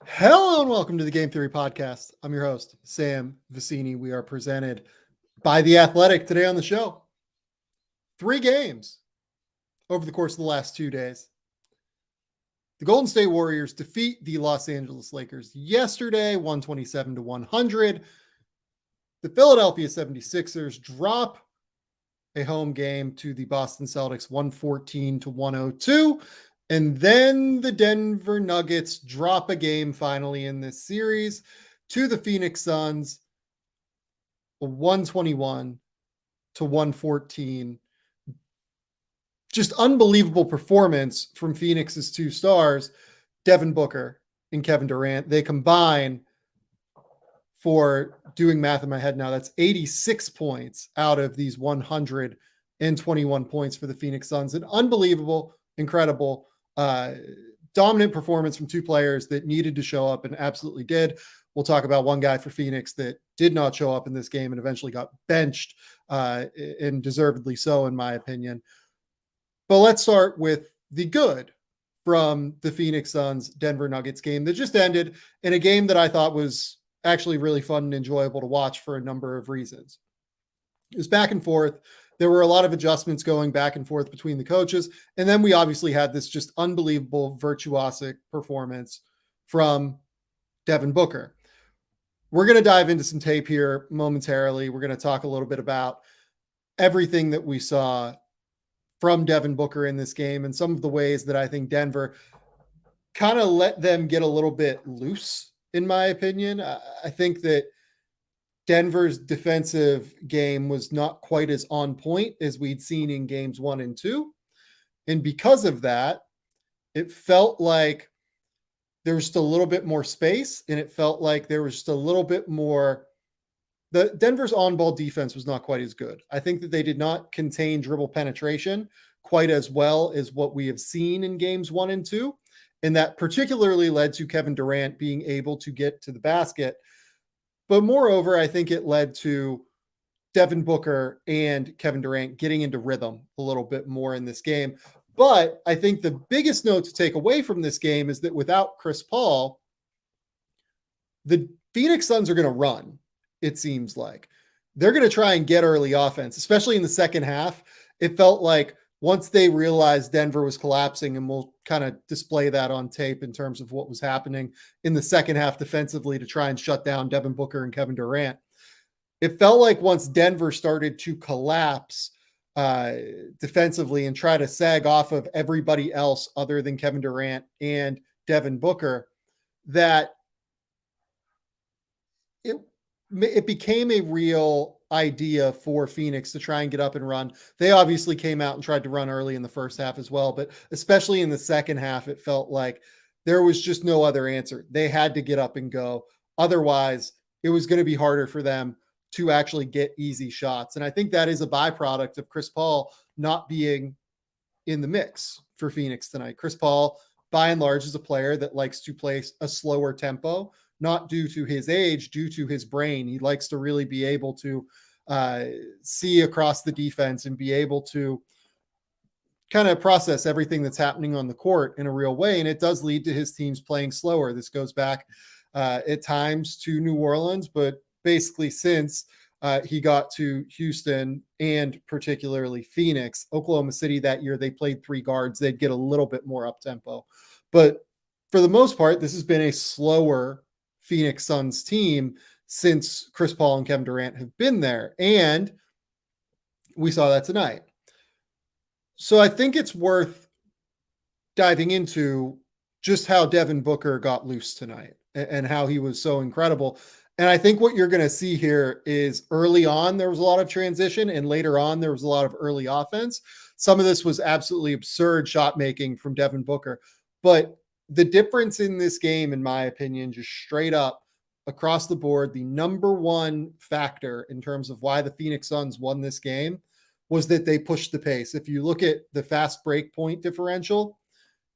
Hello and welcome to the Game Theory Podcast. I'm your host, Sam Vecenie. We are presented by The Athletic today on the show. 3 games over the course of the last 2 days. The Golden State Warriors defeat the Los Angeles Lakers yesterday, 127-100. The Philadelphia 76ers drop a home game to the Boston Celtics, 114-102. And then the Denver Nuggets drop a game finally in this series to the Phoenix Suns, 121-114. Just unbelievable performance from Phoenix's 2 stars, Devin Booker and Kevin Durant. They combine for, doing math in my head now, that's 86 points out of these 121 points for the Phoenix Suns. An unbelievable, incredible, dominant performance from 2 players that needed to show up and absolutely did. We'll talk about one guy for Phoenix that did not show up in this game and eventually got benched, and deservedly so, in my opinion. But let's start with the good from the Phoenix Suns Denver Nuggets game that just ended, in a game that I thought was actually really fun and enjoyable to watch for a number of reasons. It was back and forth. There were a lot of adjustments going back and forth between the coaches. And then we obviously had this just unbelievable virtuosic performance from Devin Booker. We're going to dive into some tape here momentarily. We're going to talk a little bit about everything that we saw from Devin Booker in this game and some of the ways that I think Denver kind of let them get a little bit loose, in my opinion. I think that Denver's defensive game was not quite as on point as we'd seen in games 1 and 2. And because of that, it felt like there was just a little bit more space, and it felt like there was just a little bit more. The Denver's on-ball defense was not quite as good. I think that they did not contain dribble penetration quite as well as what we have seen in games 1 and 2. And that particularly led to Kevin Durant being able to get to the basket. But moreover, I think it led to Devin Booker and Kevin Durant getting into rhythm a little bit more in this game. But I think the biggest note to take away from this game is that without Chris Paul, the Phoenix Suns are going to run, it seems like. They're going to try and get early offense, especially in the second half. It felt like once they realized Denver was collapsing, and we'll kind of display that on tape in terms of what was happening in the second half defensively to try and shut down Devin Booker and Kevin Durant. It felt like once Denver started to collapse defensively and try to sag off of everybody else other than Kevin Durant and Devin Booker, that it became a real idea for Phoenix to try and get up and run. They obviously came out and tried to run early in the first half as well, but especially in the second half, it felt like there was just no other answer. They had to get up and go. Otherwise, it was going to be harder for them to actually get easy shots. And I think that is a byproduct of Chris Paul not being in the mix for Phoenix tonight. Chris Paul, by and large, is a player that likes to play a slower tempo, not due to his age, due to his brain. He likes to really be able to see across the defense and be able to kind of process everything that's happening on the court in a real way. And it does lead to his teams playing slower. This goes back at times to New Orleans, but basically since he got to Houston and particularly Phoenix. Oklahoma City that year, they played 3 guards. They'd get a little bit more up tempo. But for the most part, this has been a slower Phoenix Suns team since Chris Paul and Kevin Durant have been there. And we saw that tonight. So I think it's worth diving into just how Devin Booker got loose tonight and how he was so incredible. And I think what you're going to see here is early on, there was a lot of transition, and later on, there was a lot of early offense. Some of this was absolutely absurd shot making from Devin Booker. But the difference in this game, in my opinion, just straight up across the board, the number one factor in terms of why the Phoenix Suns won this game was that they pushed the pace. If you look at the fast break point differential,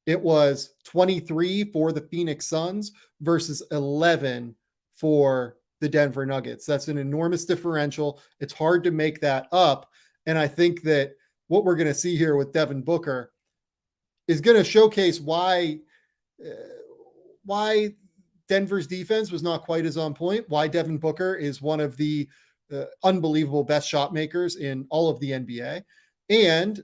it was 23 for the Phoenix Suns versus 11 for the Denver Nuggets. That's an enormous differential. It's hard to make that up. And I think that what we're going to see here with Devin Booker is going to showcase why Denver's defense was not quite as on point, why Devin Booker is one of the unbelievable best shot makers in all of the NBA, and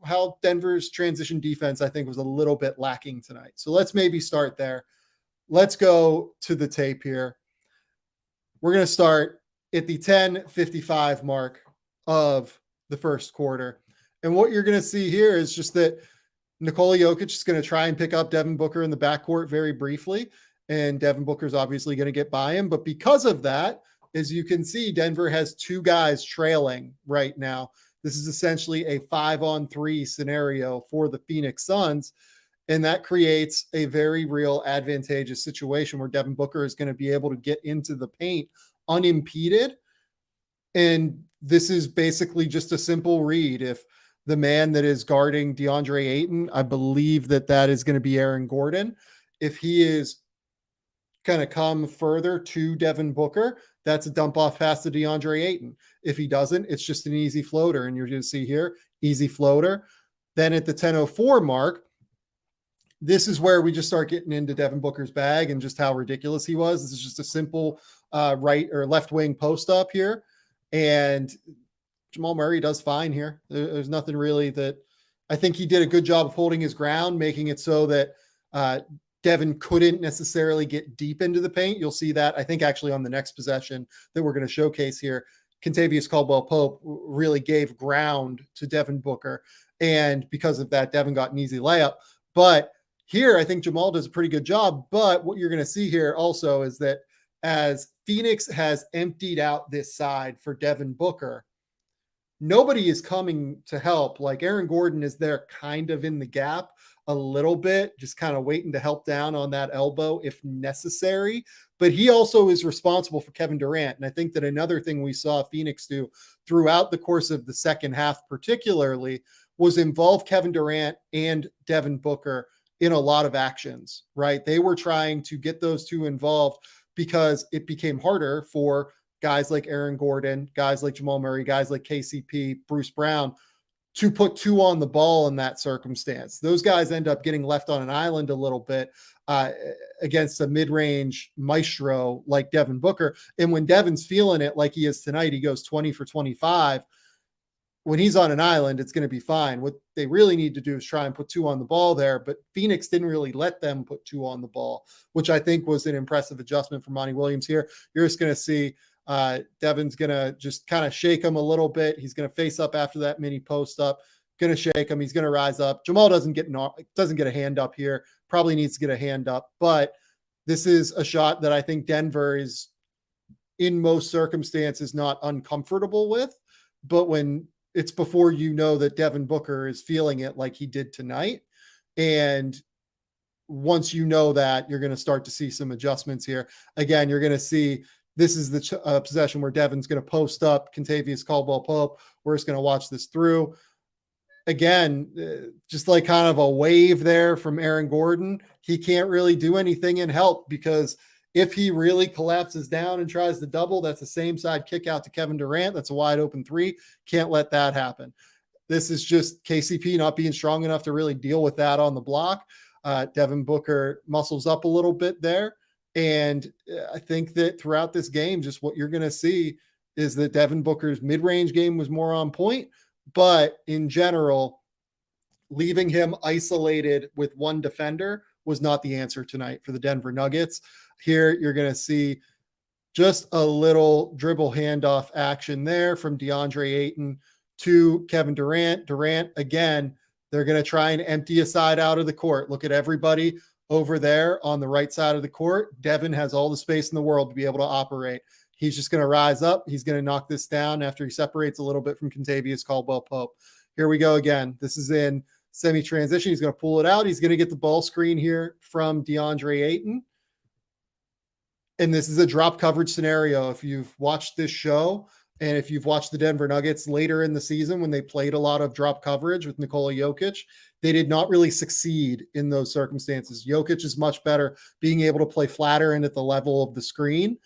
how Denver's transition defense, I think, was a little bit lacking tonight. So let's maybe start there. Let's go to the tape here. We're going to start at the 10:55 mark of the first quarter. And what you're going to see here is just that Nikola Jokic is going to try and pick up Devin Booker in the backcourt very briefly. And Devin Booker is obviously going to get by him. But because of that, as you can see, Denver has two guys trailing right now. This is essentially a 5-on-3 scenario for the Phoenix Suns. And that creates a very real advantageous situation where Devin Booker is going to be able to get into the paint unimpeded. And this is basically just a simple read. If the man that is guarding DeAndre Ayton, I believe that is going to be Aaron Gordon. If he is kind of come further to Devin Booker, that's a dump off pass to DeAndre Ayton. If he doesn't, it's just an easy floater. And you're going to see here, easy floater. Then at the 10:04 mark, this is where we just start getting into Devin Booker's bag and just how ridiculous he was. This is just a simple right or left wing post up here. And Jamal Murray does fine here. There's nothing really that I think he did a good job of holding his ground, making it so that Devin couldn't necessarily get deep into the paint. You'll see that, I think, actually on the next possession that we're going to showcase here. Kentavious Caldwell-Pope really gave ground to Devin Booker. And because of that, Devin got an easy layup. But here, I think Jamal does a pretty good job. But what you're going to see here also is that as Phoenix has emptied out this side for Devin Booker, nobody is coming to help. Like Aaron Gordon is there kind of in the gap a little bit, just kind of waiting to help down on that elbow if necessary. But he also is responsible for Kevin Durant. And I think that another thing we saw Phoenix do throughout the course of the second half, particularly, was involve Kevin Durant and Devin Booker in a lot of actions, right? They were trying to get those two involved because it became harder for guys like Aaron Gordon, guys like Jamal Murray, guys like KCP, Bruce Brown, to put two on the ball in that circumstance. Those guys end up getting left on an island a little bit against a mid-range maestro like Devin Booker. And when Devin's feeling it like he is tonight, he goes 20 for 25. When he's on an island, it's going to be fine. What they really need to do is try and put two on the ball there, but Phoenix didn't really let them put two on the ball, which I think was an impressive adjustment for Monty Williams here. You're just going to see Devin's going to just kind of shake him a little bit. He's going to face up after that mini post up, going to shake him. He's going to rise up. Jamal doesn't get a hand up here, probably needs to get a hand up, but this is a shot that I think Denver is in most circumstances not uncomfortable with. But when it's before you know that Devin Booker is feeling it like he did tonight. And once you know that, you're going to start to see some adjustments here. Again, you're going to see this is the possession where Devin's going to post up Kentavious Caldwell-Pope. We're just going to watch this through. Again, just like kind of a wave there from Aaron Gordon. He can't really do anything and help because if he really collapses down and tries to double, that's the same side kick out to Kevin Durant. That's a wide open three. Can't let that happen. This is just KCP not being strong enough to really deal with that on the block. Devin Booker muscles up a little bit there. And I think that throughout this game, just what you're going to see is that Devin Booker's mid-range game was more on point. But in general, leaving him isolated with one defender was not the answer tonight for the Denver Nuggets. Here, you're going to see just a little dribble handoff action there from DeAndre Ayton to Kevin Durant. Durant, again, they're going to try and empty a side out of the court. Look at everybody over there on the right side of the court. Devin has all the space in the world to be able to operate. He's just going to rise up. He's going to knock this down after he separates a little bit from Kentavious Caldwell-Pope. Here we go again. This is in semi-transition. He's going to pull it out. He's going to get the ball screen here from DeAndre Ayton. And this is a drop coverage scenario. If you've watched this show and if you've watched the Denver Nuggets later in the season when they played a lot of drop coverage with Nikola Jokic, they did not really succeed in those circumstances. Jokic is much better being able to play flatter and at the level of the screen.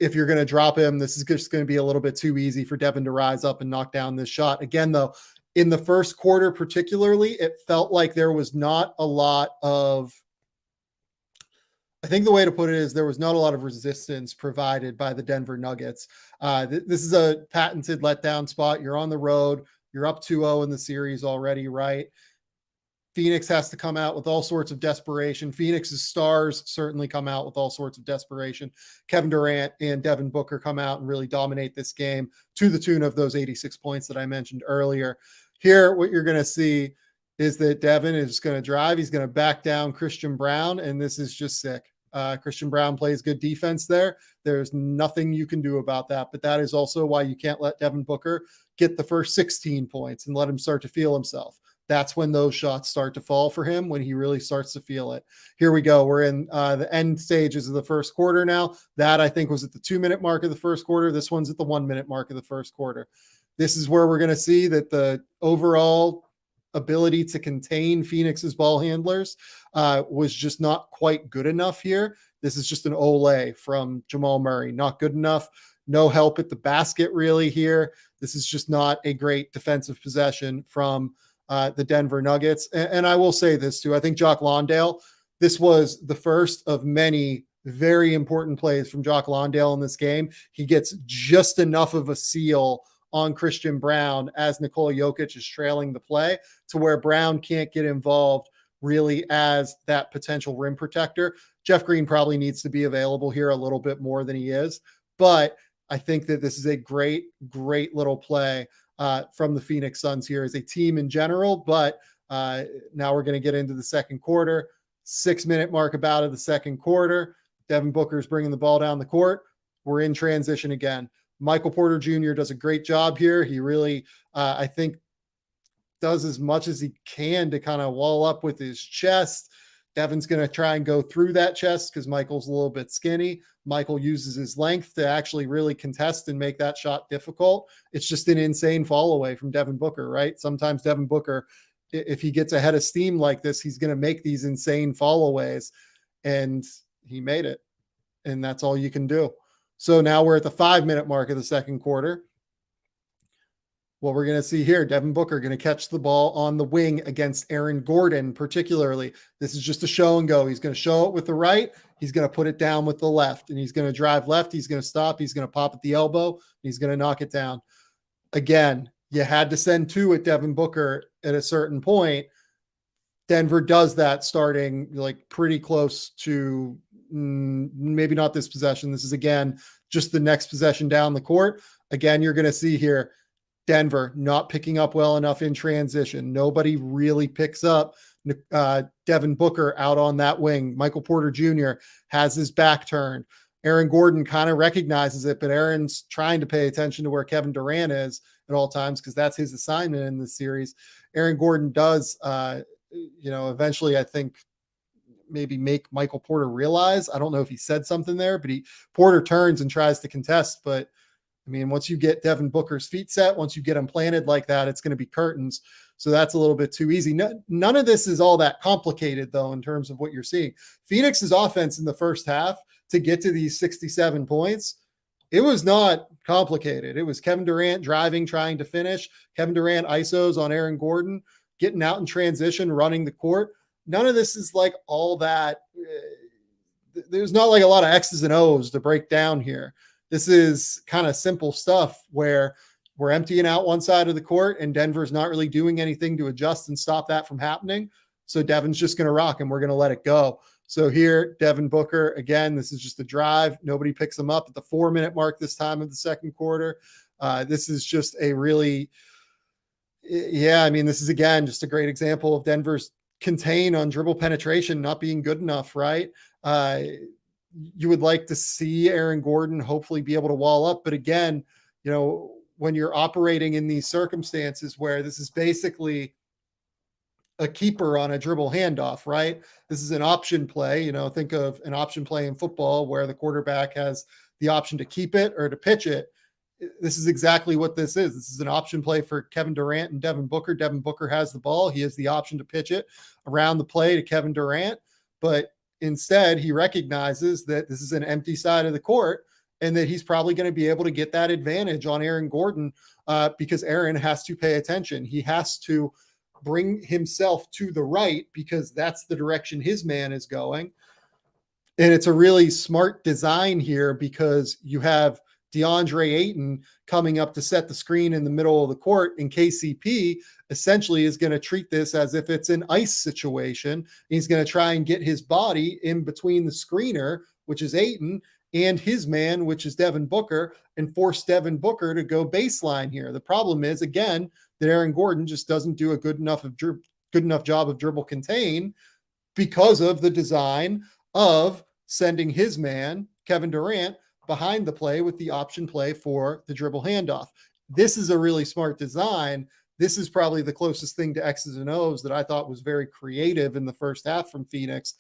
If you're going to drop him, this is just going to be a little bit too easy for Devin to rise up and knock down this shot. Again, though, in the first quarter particularly, it felt like there was not a lot of, I think the way to put it is there was not a lot of resistance provided by the Denver Nuggets. This is a patented letdown spot. You're on the road. You're up 2-0 in the series already, right? Phoenix has to come out with all sorts of desperation. Phoenix's stars certainly come out with all sorts of desperation. Kevin Durant and Devin Booker come out and really dominate this game to the tune of those 86 points that I mentioned earlier. Here, what you're going to see is that Devin is going to drive. He's going to back down Christian Brown, and this is just sick. Christian Brown plays good defense there. There's nothing you can do about that, but that is also why you can't let Devin Booker get the first 16 points and let him start to feel himself. That's when those shots start to fall for him, when he really starts to feel it. Here we go. We're in the end stages of the first quarter now. That, I think, was at the 2-minute mark of the first quarter. This one's at the 1-minute mark of the first quarter. This is where we're going to see that the overall ability to contain Phoenix's ball handlers was just not quite good enough here. This is just an Olay from Jamal Murray. Not good enough. No help at the basket really here. This is just not a great defensive possession from the Denver Nuggets. And I will say this too. I think Jock Landale, this was the first of many very important plays from Jock Landale in this game. He gets just enough of a seal on Christian Brown as Nikola Jokic is trailing the play to where Brown can't get involved really as that potential rim protector. Jeff Green probably needs to be available here a little bit more than he is, but I think that this is a great, great little play from the Phoenix Suns here as a team in general. But now we're going to get into the second quarter. 6-minute mark about of the second quarter. Devin Booker is bringing the ball down the court. We're in transition again. Michael Porter Jr. does a great job here. He really, I think, does as much as he can to kind of wall up with his chest. Devin's going to try and go through that chest because Michael's a little bit skinny. Michael uses his length to actually really contest and make that shot difficult. It's just an insane fall away from Devin Booker, right? Sometimes Devin Booker, if he gets ahead of steam like this, he's going to make these insane fall aways, and he made it. And that's all you can do. So now we're at the 5-minute mark of the second quarter. What we're going to see here, Devin Booker going to catch the ball on the wing against Aaron Gordon, particularly. This is just a show and go. He's going to show it with the right. He's going to put it down with the left, and he's going to drive left. He's going to stop. He's going to pop at the elbow. He's going to knock it down. Again, you had to send two at Devin Booker at a certain point. Denver does that starting like pretty close to maybe not this possession. This is, again, just the next possession down the court. Again, you're going to see here, Denver not picking up well enough in transition. Nobody really picks up Devin Booker out on that wing. Michael Porter Jr. has his back turned. Aaron Gordon kind of recognizes it, but Aaron's trying to pay attention to where Kevin Durant is at all times because that's his assignment in this series. Aaron Gordon does, eventually, I think, maybe make Michael Porter realize. I don't know if he said something there, but Porter turns and tries to contest. But I mean, once you get Devin Booker's feet set, once you get him planted like that, it's going to be curtains. So that's a little bit too easy. None of this is all that complicated, though, in terms of what you're seeing. Phoenix's offense in the first half to get to these 67 points, it was not complicated. It was Kevin Durant driving, trying to finish. Kevin Durant isos on Aaron Gordon, getting out in transition, running the court. None of this is like all that. There's not like a lot of X's and O's to break down here. This is kind of simple stuff where we're emptying out one side of the court and Denver's not really doing anything to adjust and stop that from happening. So Devin's just going to rock and we're going to let it go. So here, Devin Booker, again, this is just a drive. Nobody picks him up at the 4-minute mark this time of the second quarter. This is just a really, this is, again, just a great example of Denver's contain on dribble penetration not being good enough, right? You would like to see Aaron Gordon hopefully be able to wall up. But again, when you're operating in these circumstances where this is basically a keeper on a dribble handoff, right? This is an option play. Think of an option play in football where the quarterback has the option to keep it or to pitch it. This is exactly what this is. This is an option play for Kevin Durant and Devin Booker. Devin Booker has the ball. He has the option to pitch it around the play to Kevin Durant, but instead he recognizes that this is an empty side of the court and that he's probably going to be able to get that advantage on Aaron Gordon because Aaron has to pay attention. He has to bring himself to the right because that's the direction his man is going. And it's a really smart design here because you have Deandre Ayton coming up to set the screen in the middle of the court, and KCP essentially is going to treat this as if it's an ice situation. He's going to try and get his body in between the screener, which is Ayton, and his man, which is Devin Booker, and force Devin Booker to go baseline here. The problem is, again, that Aaron Gordon just doesn't do a good enough job of dribble contain because of the design of sending his man, Kevin Durant, behind the play with the option play for the dribble handoff. This is a really smart design. This is probably the closest thing to X's and O's that I thought was very creative in the first half from Phoenix.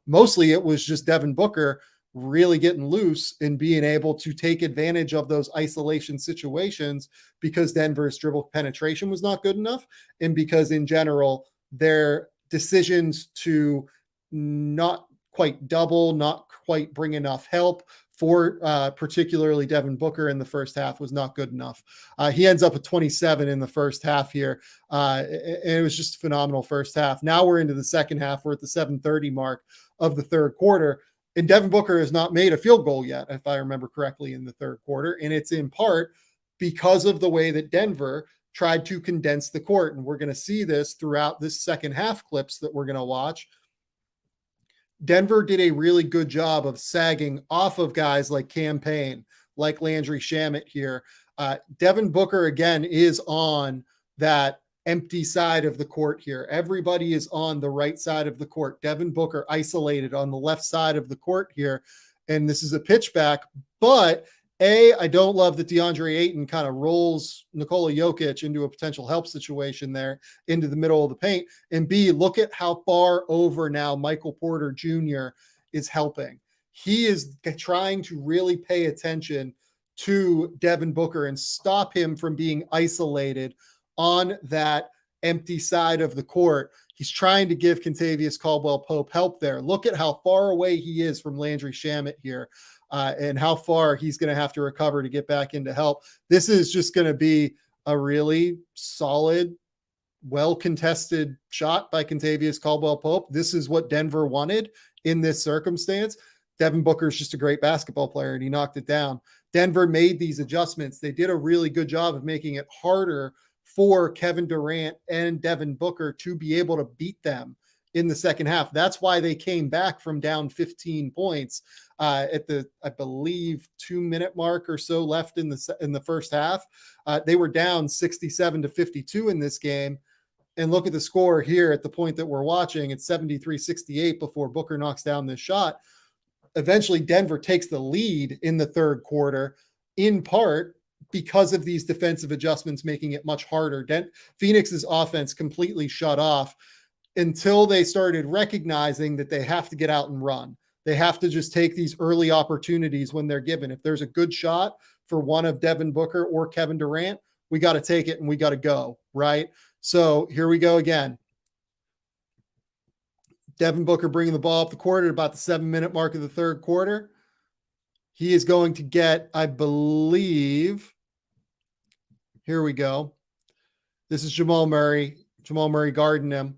Mostly it was just Devin Booker really getting loose and being able to take advantage of those isolation situations because Denver's dribble penetration was not good enough, and because in general, their decisions to not quite double, not quite bring enough help for particularly Devin Booker in the first half was not good enough. He ends up with 27 in the first half here. And it was just a phenomenal first half. Now we're into the second half. We're at the 7:30 mark of the third quarter. And Devin Booker has not made a field goal yet, if I remember correctly, in the third quarter. And it's in part because of the way that Denver tried to condense the court. And we're going to see this throughout this second half clips that we're going to watch. Denver did a really good job of sagging off of guys like Cam Payne, like Landry Shamet here. Devin Booker, again, is on that empty side of the court here. Everybody is on the right side of the court. Devin Booker isolated on the left side of the court here. And this is a pitch back, but I don't love that Deandre Ayton kind of rolls Nikola Jokic into a potential help situation there into the middle of the paint. And B, look at how far over now Michael Porter Jr. is helping. He is trying to really pay attention to Devin Booker and stop him from being isolated on that empty side of the court. He's trying to give Kentavious Caldwell-Pope help there. Look at how far away he is from Landry Shamet here. And how far he's going to have to recover to get back into help. This is just going to be a really solid, well-contested shot by Kentavious Caldwell-Pope. This is what Denver wanted in this circumstance. Devin Booker is just a great basketball player, and he knocked it down. Denver made these adjustments. They did a really good job of making it harder for Kevin Durant and Devin Booker to be able to beat them in the second half. That's why they came back from down 15 points at the, I believe, 2-minute mark or so left in the first half. They were down 67-52 in this game. And look at the score here at the point that we're watching. It's 73-68 before Booker knocks down this shot. Eventually, Denver takes the lead in the third quarter, in part because of these defensive adjustments, making it much harder. Phoenix's offense completely shut off until they started recognizing that they have to get out and run. They have to just take these early opportunities when they're given. If there's a good shot for one of Devin Booker or Kevin Durant, we got to take it and we got to go, right? So here we go again. Devin Booker bringing the ball up the court at about the 7-minute mark of the third quarter. He is going to get, I believe, here we go. This is Jamal Murray. Jamal Murray guarding him.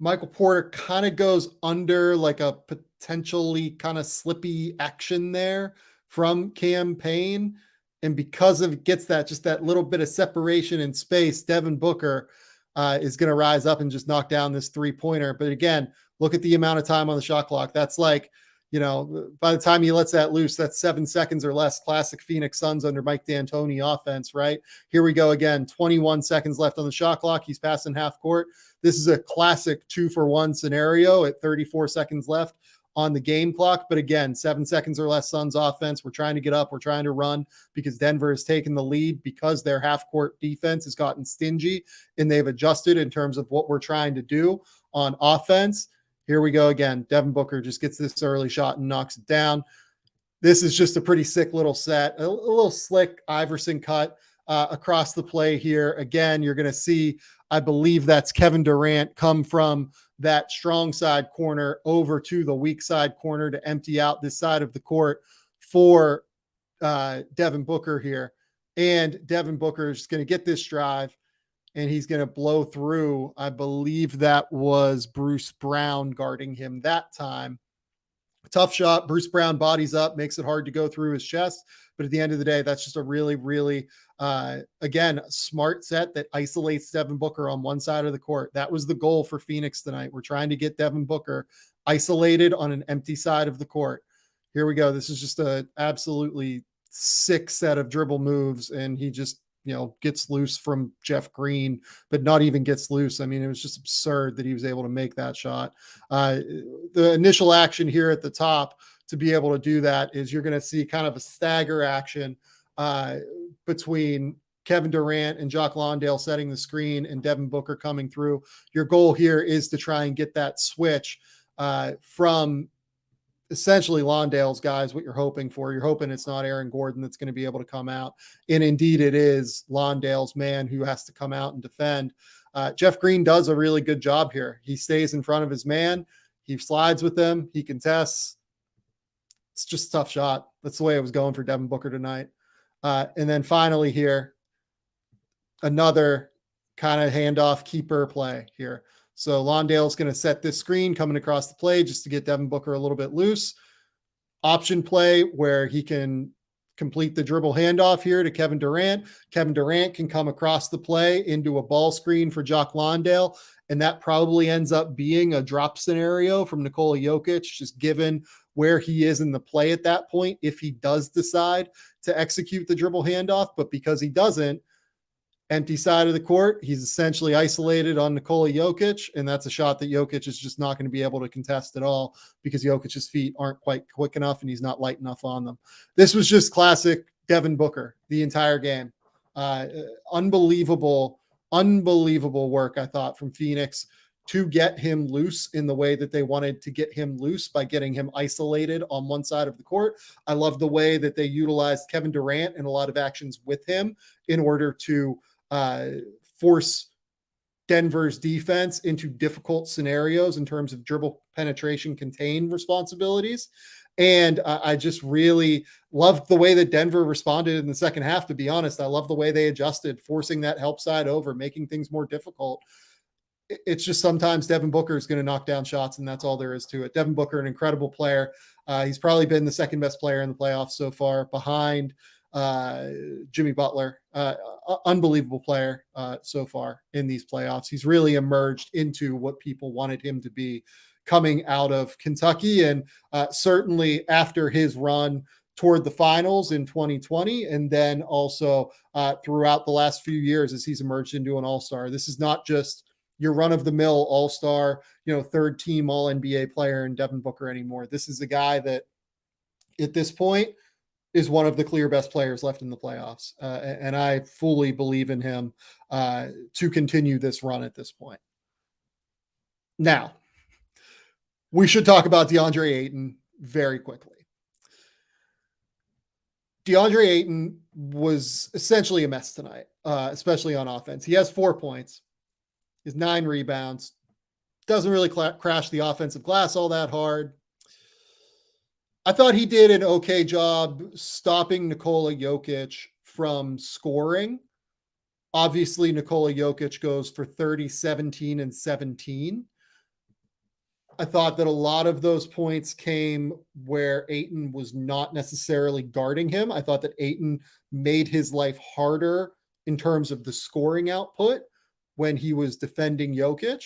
Michael Porter kind of goes under like a potentially kind of slippy action there from Cam Payne. And because of gets that, just that little bit of separation in space, Devin Booker is going to rise up and just knock down this 3-pointer. But again, look at the amount of time on the shot clock. That's like, by the time he lets that loose, that's 7 seconds or less. Classic Phoenix Suns under Mike D'Antoni offense, right? Here we go again. 21 seconds left on the shot clock. He's passing half court. This is a classic 2-for-1 scenario at 34 seconds left on the game clock. But again, 7 seconds or less Suns offense. We're trying to get up. We're trying to run because Denver has taken the lead because their half-court defense has gotten stingy and they've adjusted in terms of what we're trying to do on offense. Here we go again. Devin Booker just gets this early shot and knocks it down. This is just a pretty sick little set, a little slick Iverson cut across the play here. Again, you're going to see, I believe that's Kevin Durant come from that strong side corner over to the weak side corner to empty out this side of the court for Devin Booker here. And Devin Booker is going to get this drive and he's going to blow through. I believe that was Bruce Brown guarding him that time. Tough shot. Bruce Brown bodies up, makes it hard to go through his chest. But at the end of the day, that's just a really, really, again, smart set that isolates Devin Booker on one side of the court. That was the goal for Phoenix tonight. We're trying to get Devin Booker isolated on an empty side of the court. Here we go. This is just a absolutely sick set of dribble moves. And he just, gets loose from Jeff Green, but not even gets loose. I mean, it was just absurd that he was able to make that shot. The initial action here at the top to be able to do that is you're going to see kind of a stagger action between Kevin Durant and Jock Landale setting the screen and Devin Booker coming through. Your goal here is to try and get that switch from essentially Landale's guys, what you're hoping for. You're hoping it's not Aaron Gordon that's going to be able to come out. And indeed it is Landale's man who has to come out and defend. Jeff Green does a really good job here. He stays in front of his man. He slides with them. He contests. It's just a tough shot. That's the way it was going for Devin Booker tonight. And then finally here, another kind of handoff keeper play here. So Landale's going to set this screen coming across the play just to get Devin Booker a little bit loose. Option play where he can complete the dribble handoff here to Kevin Durant. Kevin Durant can come across the play into a ball screen for Jock Landale, and that probably ends up being a drop scenario from Nikola Jokic, just given where he is in the play at that point, if he does decide to execute the dribble handoff. But because he doesn't, empty side of the court, he's essentially isolated on Nikola Jokic, and that's a shot that Jokic is just not going to be able to contest at all because Jokic's feet aren't quite quick enough and he's not light enough on them. This was just classic Devin Booker the entire game. Unbelievable work, I thought, from Phoenix to get him loose in the way that they wanted to get him loose by getting him isolated on one side of the court. I love the way that they utilized Kevin Durant in a lot of actions with him in order to force Denver's defense into difficult scenarios in terms of dribble penetration contain responsibilities. And I just really loved the way that Denver responded in the second half, to be honest. I love the way they adjusted, forcing that help side over, making things more difficult. It's just sometimes Devin Booker is going to knock down shots, and that's all there is to it. Devin Booker, an incredible player. He's probably been the second best player in the playoffs so far, behind Jimmy Butler. Unbelievable player so far in these playoffs. He's really emerged into what people wanted him to be coming out of Kentucky, and certainly after his run toward the finals in 2020, and then also throughout the last few years as he's emerged into an all-star. This is not just your run-of-the-mill all-star, third-team all-NBA player in Devin Booker anymore. This is a guy that at this point is one of the clear best players left in the playoffs. And I fully believe in him to continue this run at this point. Now, we should talk about Deandre Ayton very quickly. Deandre Ayton was essentially a mess tonight, especially on offense. He has 4 points, his 9 rebounds, doesn't really crash the offensive glass all that hard. I thought he did an okay job stopping Nikola Jokic from scoring. Obviously, Nikola Jokic goes for 30, 17, and 17. I thought that a lot of those points came where Ayton was not necessarily guarding him. I thought that Ayton made his life harder in terms of the scoring output when he was defending Jokic.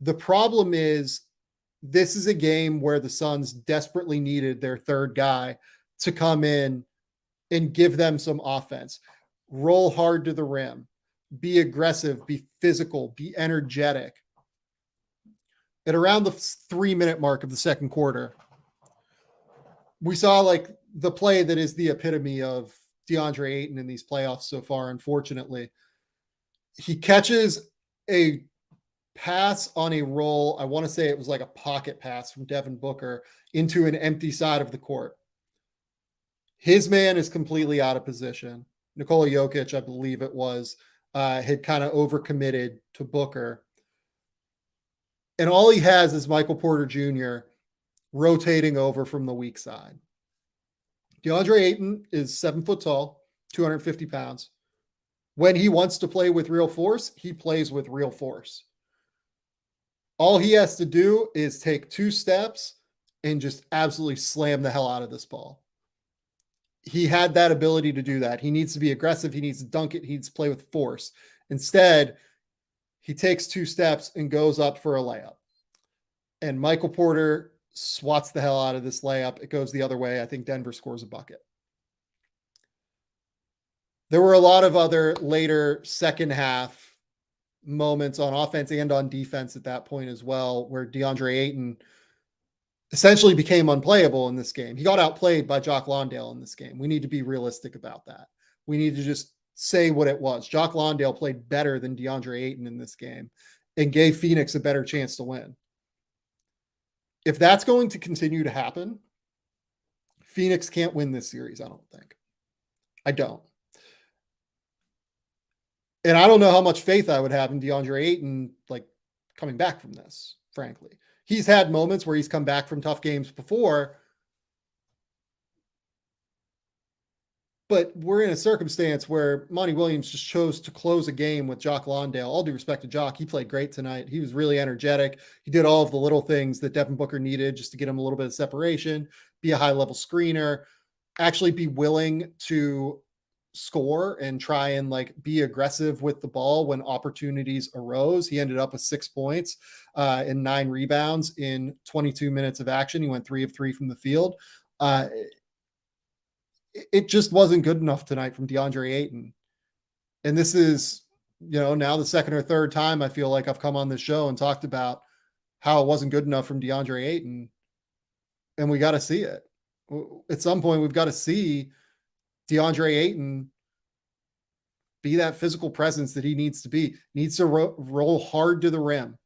The problem is, this is a game where the Suns desperately needed their third guy to come in and give them some offense. Roll hard to the rim, be aggressive, be physical, be energetic. At around the 3-minute mark of the second quarter, we saw like the play that is the epitome of DeAndre Ayton in these playoffs so far, unfortunately. He catches a pass on a roll. I want to say it was like a pocket pass from Devin Booker into an empty side of the court. His man is completely out of position. Nikola Jokic, I believe it was, had kind of overcommitted to Booker. And all he has is Michael Porter Jr. rotating over from the weak side. DeAndre Ayton is 7 foot tall, 250 pounds. When he wants to play with real force, he plays with real force. All he has to do is take 2 steps and just absolutely slam the hell out of this ball. He had that ability to do that. He needs to be aggressive. He needs to dunk it. He needs to play with force. Instead, he takes 2 steps and goes up for a layup. And Michael Porter swats the hell out of this layup. It goes the other way. I think Denver scores a bucket. There were a lot of other later second half moments on offense and on defense at that point as well, where Deandre Ayton essentially became unplayable in this game. He got outplayed by Jock Londale in this game. We need to be realistic about that. We need to just say what it was. Jock Londale played better than Deandre Ayton in this game and gave Phoenix a better chance to win. If that's going to continue to happen, Phoenix can't win this series, I don't think. I don't. And I don't know how much faith I would have in Deandre Ayton, like, coming back from this, frankly. He's had moments where he's come back from tough games before, but we're in a circumstance where Monty Williams just chose to close a game with Jock Londale. All due respect to Jock, he played great tonight. He was really energetic. He did all of the little things that Devin Booker needed just to get him a little bit of separation, be a high-level screener, actually be willing to score and try and like be aggressive with the ball when opportunities arose. He ended up with 6 points and 9 rebounds in 22 minutes of action. He went 3 of 3 from the field. It just wasn't good enough tonight from Deandre Ayton. And this is, now the second or third time I feel like I've come on this show and talked about how it wasn't good enough from Deandre Ayton. And we got to see it. At some point, we've got to see Deandre Ayton be that physical presence that he needs to be. Needs to roll hard to the rim.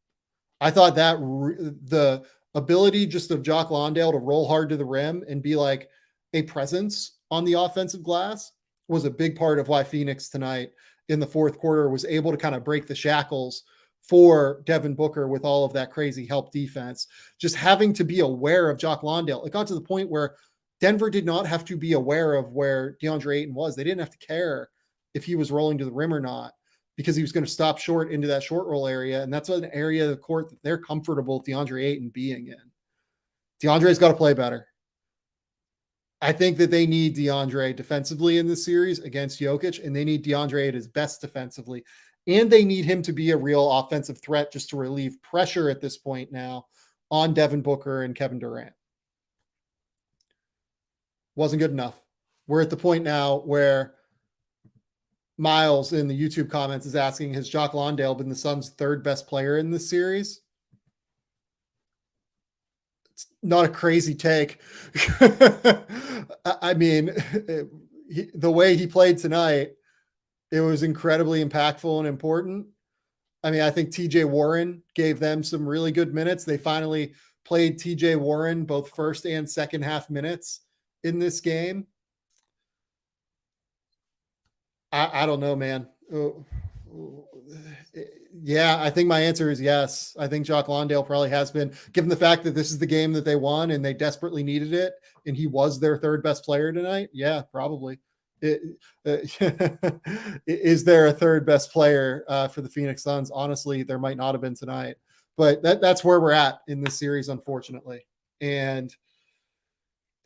I thought that the ability just of Jock Londale to roll hard to the rim and be like a presence on the offensive glass was a big part of why Phoenix tonight in the fourth quarter was able to kind of break the shackles for Devin Booker with all of that crazy help defense. Just having to be aware of Jock Londale. It got to the point where Denver did not have to be aware of where Deandre Ayton was. They didn't have to care if he was rolling to the rim or not, because he was going to stop short into that short roll area. And that's an area of the court that they're comfortable with Deandre Ayton being in. DeAndre's got to play better. I think that they need DeAndre defensively in this series against Jokic, and they need DeAndre at his best defensively. And they need him to be a real offensive threat just to relieve pressure at this point now on Devin Booker and Kevin Durant. Wasn't good enough. We're at the point now where Miles in the YouTube comments is asking, has Jock Londale been the Suns' third best player in this series? It's not a crazy take. I mean, the way he played tonight, it was incredibly impactful and important. I mean, I think TJ Warren gave them some really good minutes. They finally played TJ Warren both first and second half minutes in this game. I don't know, man. Yeah, I think my answer is yes. I think Jock Londale probably has been, given the fact that this is the game that they won and they desperately needed it, and he was their third best player tonight. Yeah, probably. Is there a third best player for the Phoenix Suns? Honestly, there might not have been tonight, but that's where we're at in this series, unfortunately. And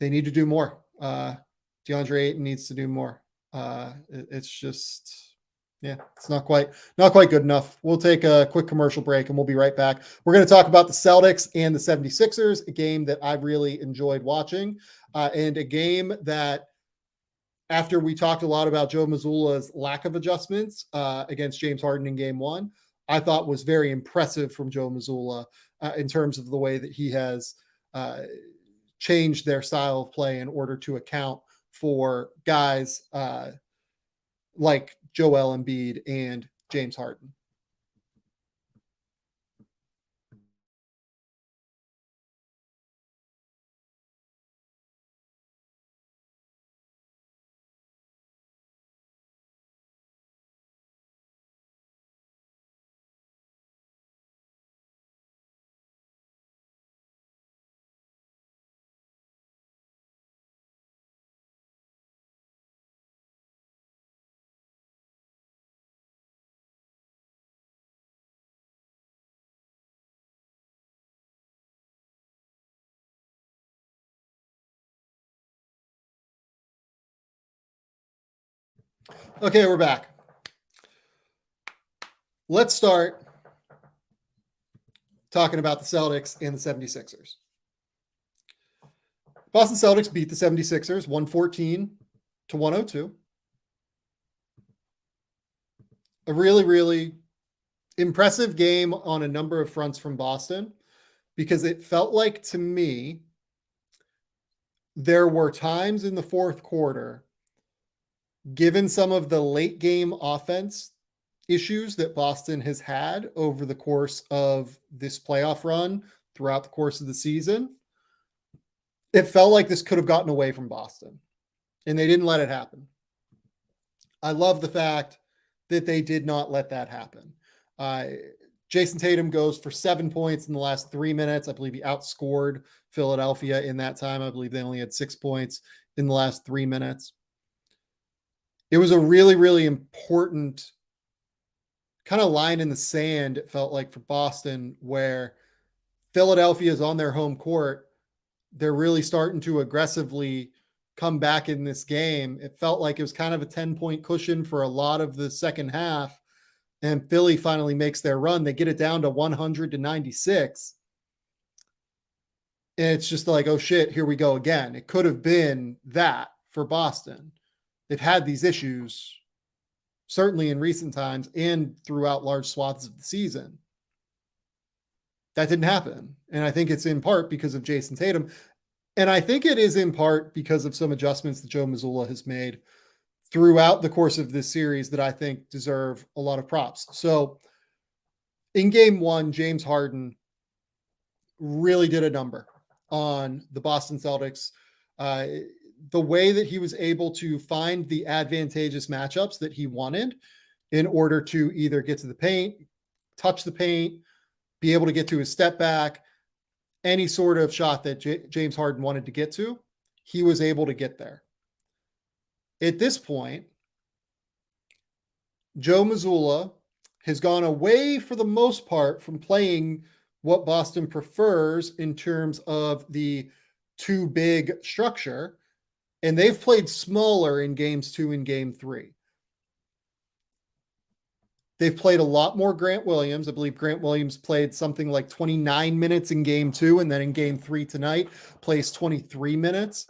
they need to do more. DeAndre Ayton needs to do more. It's just, yeah, it's not quite good enough. We'll take a quick commercial break and we'll be right back. We're going to talk about the Celtics and the 76ers, a game that I really enjoyed watching, and a game that, after we talked a lot about Joe Mazzulla's lack of adjustments against James Harden in game one, I thought was very impressive from Joe Mazzulla in terms of the way that he has changed their style of play in order to account for guys like Joel Embiid and James Harden. Okay, we're back. Let's start talking about the Celtics and the 76ers. Boston Celtics beat the 76ers 114-102. A really, really impressive game on a number of fronts from Boston, because it felt like, to me, there were times in the fourth quarter, given some of the late game offense issues that Boston has had over the course of this playoff run throughout the course of the season, it felt like this could have gotten away from Boston, and they didn't let it happen. I love the fact that they did not let that happen. Jason Tatum goes for 7 points in the last 3 minutes. I believe he outscored Philadelphia in that time. I believe they only had 6 points in the last 3 minutes. It was a really, really important kind of line in the sand, it felt like, for Boston, where Philadelphia is on their home court. They're really starting to aggressively come back in this game. It felt like it was kind of a 10-point cushion for a lot of the second half. And Philly finally makes their run. They get it down to 100-96. And it's just like, oh shit, here we go again. It could have been that for Boston. They've had these issues, certainly in recent times and throughout large swaths of the season. That didn't happen. And I think it's in part because of Jason Tatum. And I think it is in part because of some adjustments that Joe Mazzulla has made throughout the course of this series that I think deserve a lot of props. So in game one, James Harden really did a number on the Boston Celtics. The way that he was able to find the advantageous matchups that he wanted in order to either get to the paint, touch the paint, be able to get to his step back, any sort of shot that James Harden wanted to get to, he was able to get there. At this point, Joe Mazzulla has gone away, for the most part, from playing what Boston prefers in terms of the too big structure, and they've played smaller in games 2 and game 3. They've played a lot more Grant Williams. I believe Grant Williams played something like 29 minutes in game 2, and then in game 3 tonight plays 23 minutes.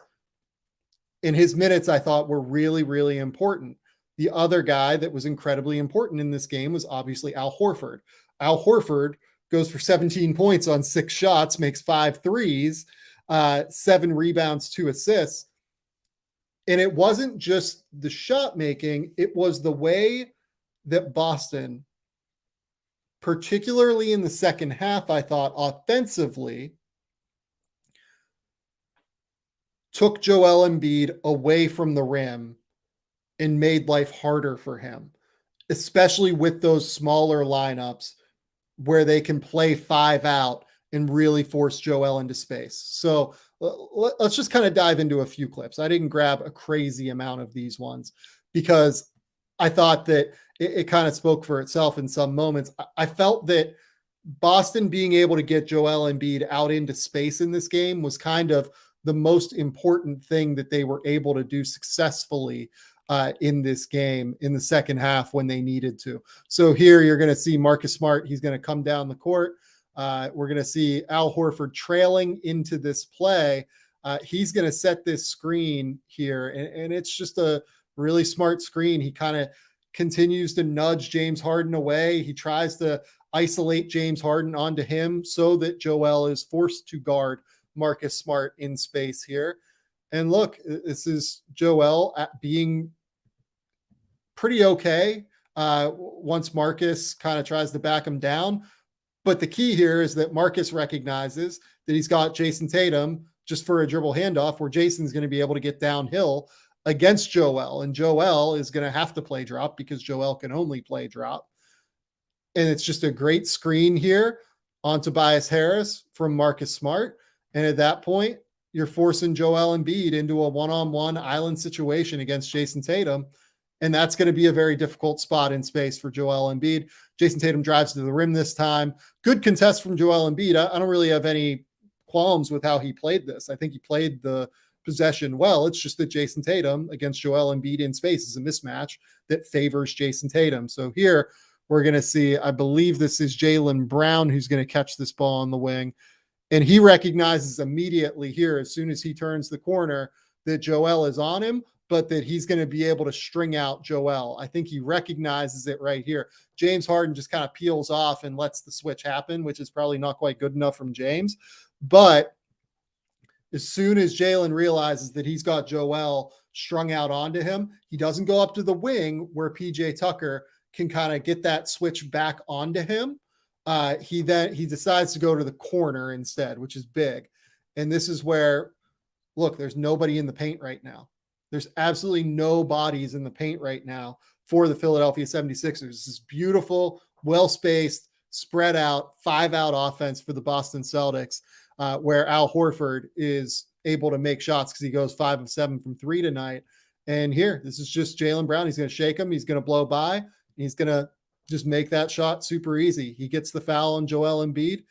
And his minutes, I thought, were really, really important. The other guy that was incredibly important in this game was obviously Al Horford. Al Horford goes for 17 points on 6 shots, makes 5 threes, 7 rebounds, 2 assists. And it wasn't just the shot making, it was the way that Boston, particularly in the second half, I thought offensively, took Joel Embiid away from the rim and made life harder for him, especially with those smaller lineups where they can play 5 out and really force Joel into space. So let's just kind of dive into a few clips. I didn't grab a crazy amount of these ones because I thought that it kind of spoke for itself in some moments. I felt that Boston being able to get Joel Embiid out into space in this game was kind of the most important thing that they were able to do successfully in this game in the second half when they needed to. So here you're going to see Marcus Smart. He's going to come down the court. We're going to see Al Horford trailing into this play. He's going to set this screen here, and it's just a really smart screen. He kind of continues to nudge James Harden away. He tries to isolate James Harden onto him so that Joel is forced to guard Marcus Smart in space here. And look, this is Joel being pretty okay once Marcus kind of tries to back him down. But the key here is that Marcus recognizes that he's got Jason Tatum just for a dribble handoff where Jason's going to be able to get downhill against Joel. And Joel is going to have to play drop because Joel can only play drop. And it's just a great screen here on Tobias Harris from Marcus Smart. And at that point, you're forcing Joel Embiid into a one-on-one island situation against Jason Tatum. And that's going to be a very difficult spot in space for Joel Embiid. Jason Tatum drives to the rim this time. Good contest from Joel Embiid. I don't really have any qualms with how he played this. I think he played the possession well. It's just that Jason Tatum against Joel Embiid in space is a mismatch that favors Jason Tatum. So here we're going to see, I believe this is Jaylen Brown who's going to catch this ball on the wing. And he recognizes immediately here, as soon as he turns the corner, that Joel is on him, but that he's going to be able to string out Joel. I think he recognizes it right here. James Harden just kind of peels off and lets the switch happen, which is probably not quite good enough from James. But as soon as Jaylen realizes that he's got Joel strung out onto him, he doesn't go up to the wing where PJ Tucker can kind of get that switch back onto him. He decides to go to the corner instead, which is big. And this is where, look, there's nobody in the paint right now. There's absolutely no bodies in the paint right now for the Philadelphia 76ers. This is beautiful, well-spaced, spread out, 5-out offense for the Boston Celtics, where Al Horford is able to make shots because he goes 5 of 7 from 3 tonight. And here, this is just Jaylen Brown. He's going to shake him. He's going to blow by. He's going to just make that shot super easy. He gets the foul on Joel Embiid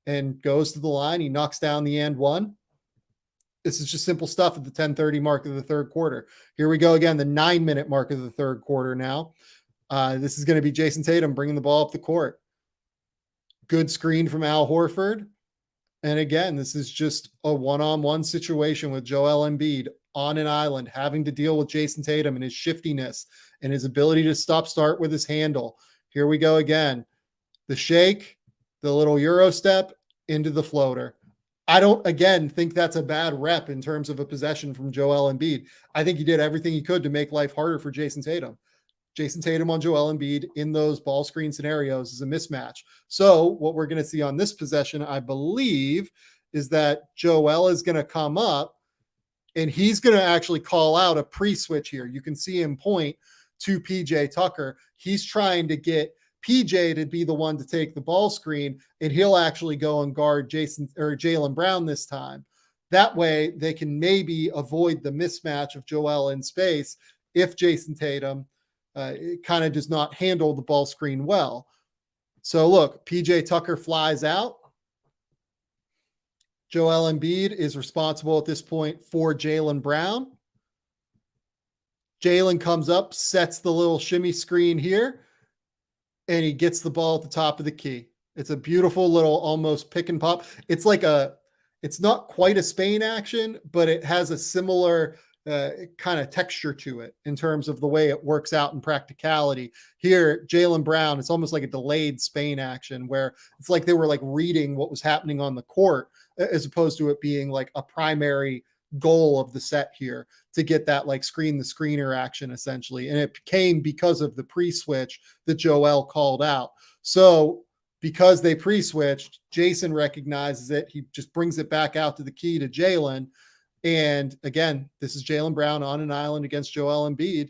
and goes to the line. He knocks down the and one. This is just simple stuff at the 10:30 mark of the third quarter. Here we go again, the 9-minute mark of the third quarter now. This is going to be Jason Tatum bringing the ball up the court. Good screen from Al Horford. And again, this is just a one-on-one situation with Joel Embiid on an island, having to deal with Jason Tatum and his shiftiness and his ability to stop-start with his handle. Here we go again. The shake, the little Euro step into the floater. I don't, again, think that's a bad rep in terms of a possession from Joel Embiid. I think he did everything he could to make life harder for Jason Tatum. Jason Tatum on Joel Embiid in those ball screen scenarios is a mismatch. So what we're going to see on this possession, I believe, is that Joel is going to come up and he's going to actually call out a pre-switch here. You can see him point to PJ Tucker. He's trying to get PJ to be the one to take the ball screen, and he'll actually go and guard Jaylen Brown this time. That way they can maybe avoid the mismatch of Joel in space if Jason Tatum kind of does not handle the ball screen well. So look, PJ Tucker flies out. Joel Embiid is responsible at this point for Jaylen Brown. Jaylen comes up, sets the little shimmy screen here, and he gets the ball at the top of the key. It's a beautiful little almost pick and pop. It's like it's not quite a Spain action, but it has a similar kind of texture to it in terms of the way it works out in practicality. Here, Jaylen Brown, it's almost like a delayed Spain action where it's like they were like reading what was happening on the court as opposed to it being like a primary goal of the set here to get that like screen the screener action essentially. And it came because of the pre-switch that Joel called out. So because they pre-switched, Jason recognizes it. He just brings it back out to the key to Jaylen. And again, this is Jaylen Brown on an island against Joel Embiid.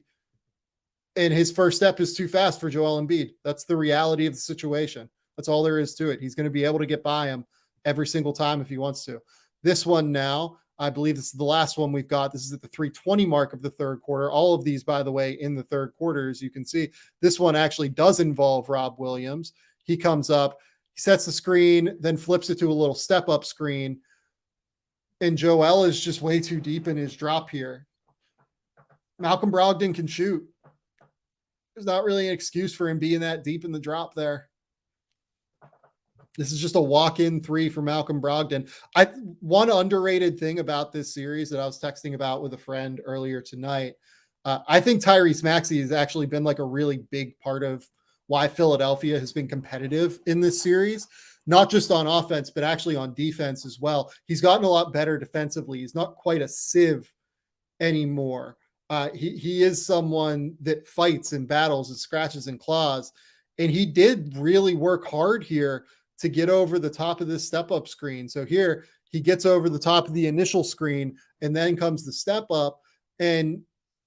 And his first step is too fast for Joel Embiid. That's the reality of the situation. That's all there is to it. He's going to be able to get by him every single time if he wants to. This one now, I believe this is the last one we've got. This is at the 3:20 mark of the third quarter. All of these, by the way, in the third quarter, as you can see. This one actually does involve Rob Williams. He comes up, he sets the screen, then flips it to a little step-up screen. And Joel is just way too deep in his drop here. Malcolm Brogdon can shoot. There's not really an excuse for him being that deep in the drop there. This is just a walk-in three for Malcolm Brogdon. One underrated thing about this series that I was texting about with a friend earlier tonight, I think Tyrese Maxey has actually been like a really big part of why Philadelphia has been competitive in this series, not just on offense, but actually on defense as well. He's gotten a lot better defensively. He's not quite a sieve anymore. He is someone that fights and battles and scratches and claws. And he did really work hard here to get over the top of this step-up screen. So here he gets over the top of the initial screen and then comes the step up, and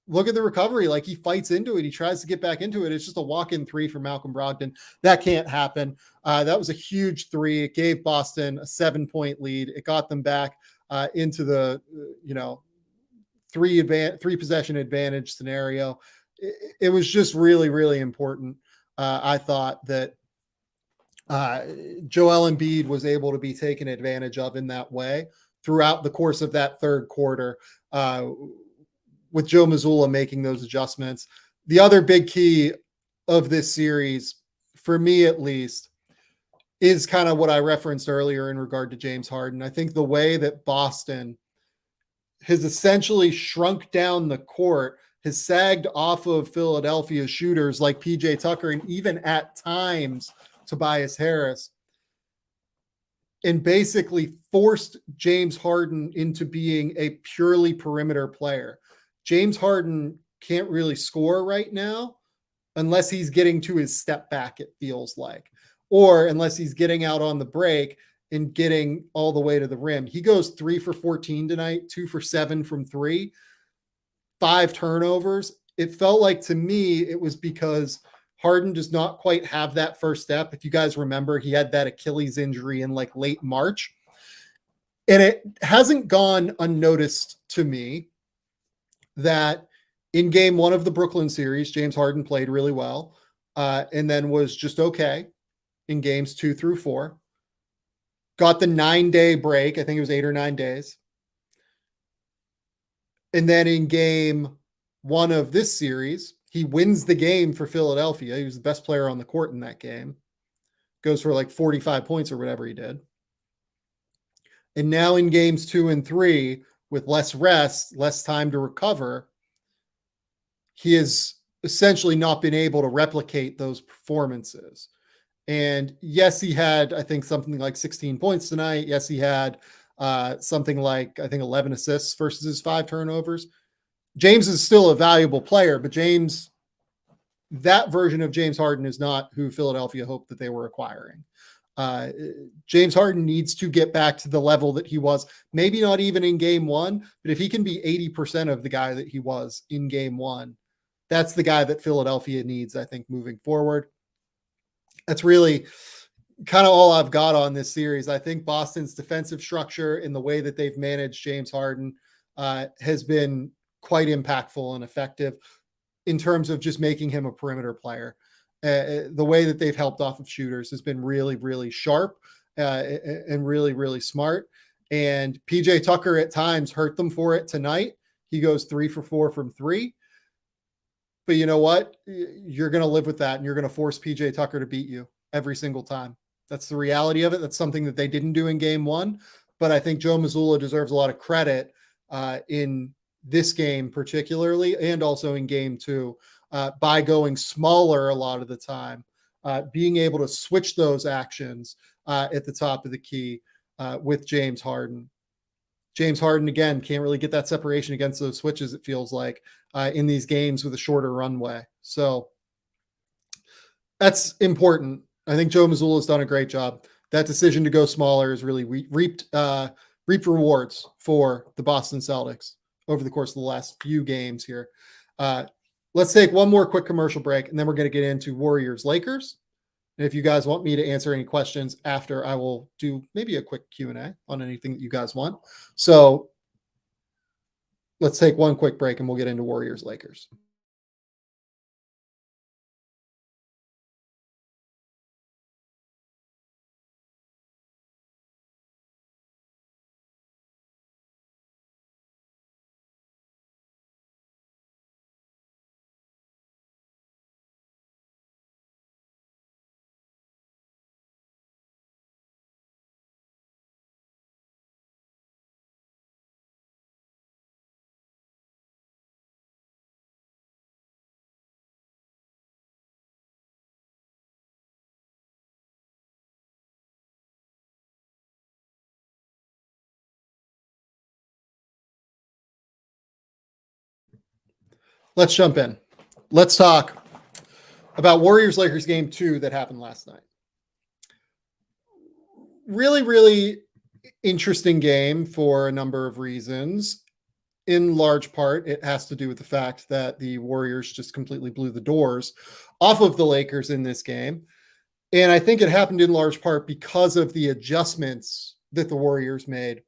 look at the recovery. Like he fights into it. He tries to get back into it. It's just a walk-in three for Malcolm Brogdon. That can't happen. That was a huge three. It gave Boston a 7-point lead. It got them back into the, three possession advantage scenario. It was just really, really important. I thought that Joel Embiid was able to be taken advantage of in that way throughout the course of that third quarter, with Joe Mazzulla making those adjustments. The other big key of this series, for me at least, is kind of what I referenced earlier in regard to James Harden. I think the way that Boston has essentially shrunk down the court, has sagged off of Philadelphia shooters like PJ Tucker and even at times Tobias Harris, and basically forced James Harden into being a purely perimeter player. James Harden can't really score right now unless he's getting to his step back, it feels like, or unless he's getting out on the break and getting all the way to the rim. He goes 3 for 14 tonight, 2 for 7 from 3, 5 turnovers. It felt like to me it was because Harden does not quite have that first step. If you guys remember, he had that Achilles injury in like late March, and it hasn't gone unnoticed to me that in game 1 of the Brooklyn series, James Harden played really well, and then was just okay in games 2 through 4. Got the 9-day break. I think it was 8 or 9 days. And then in game 1 of this series, he wins the game for Philadelphia. He was the best player on the court in that game. Goes for like 45 points or whatever he did. And now in games 2 and 3, with less rest, less time to recover, he has essentially not been able to replicate those performances. And yes, he had, I think, something like 16 points tonight. Yes, he had something like, I think, 11 assists versus his 5 turnovers. James is still a valuable player, but that version of James Harden is not who Philadelphia hoped that they were acquiring. James Harden needs to get back to the level that he was, maybe not even in game 1, but if he can be 80% of the guy that he was in game 1, that's the guy that Philadelphia needs, I think, moving forward. That's really kind of all I've got on this series. I think Boston's defensive structure and the way that they've managed James Harden has been quite impactful and effective in terms of just making him a perimeter player. The way that they've helped off of shooters has been really, really sharp and really, really smart. And PJ Tucker at times hurt them for it tonight. He goes 3 for 4 from 3. But you know what? You're going to live with that, and you're going to force PJ Tucker to beat you every single time. That's the reality of it. That's something that they didn't do in game 1. But I think Joe Mazzulla deserves a lot of credit in this game particularly, and also in game 2, by going smaller a lot of the time, being able to switch those actions at the top of the key with James Harden. James Harden, again, can't really get that separation against those switches, it feels like, in these games with a shorter runway. So that's important. I think Joe Mazzulla has done a great job. That decision to go smaller has really reaped rewards for the Boston Celtics over the course of the last few games here. Let's take one more quick commercial break, and then we're going to get into Warriors-Lakers. And if you guys want me to answer any questions after, I will do maybe a quick Q&A on anything that you guys want. So let's take one quick break, and we'll get into Warriors-Lakers. Let's jump in. Let's talk about Warriors-Lakers game 2 that happened last night. Really, really interesting game for a number of reasons. In large part, it has to do with the fact that the Warriors just completely blew the doors off of the Lakers in this game. And I think it happened in large part because of the adjustments that the Warriors made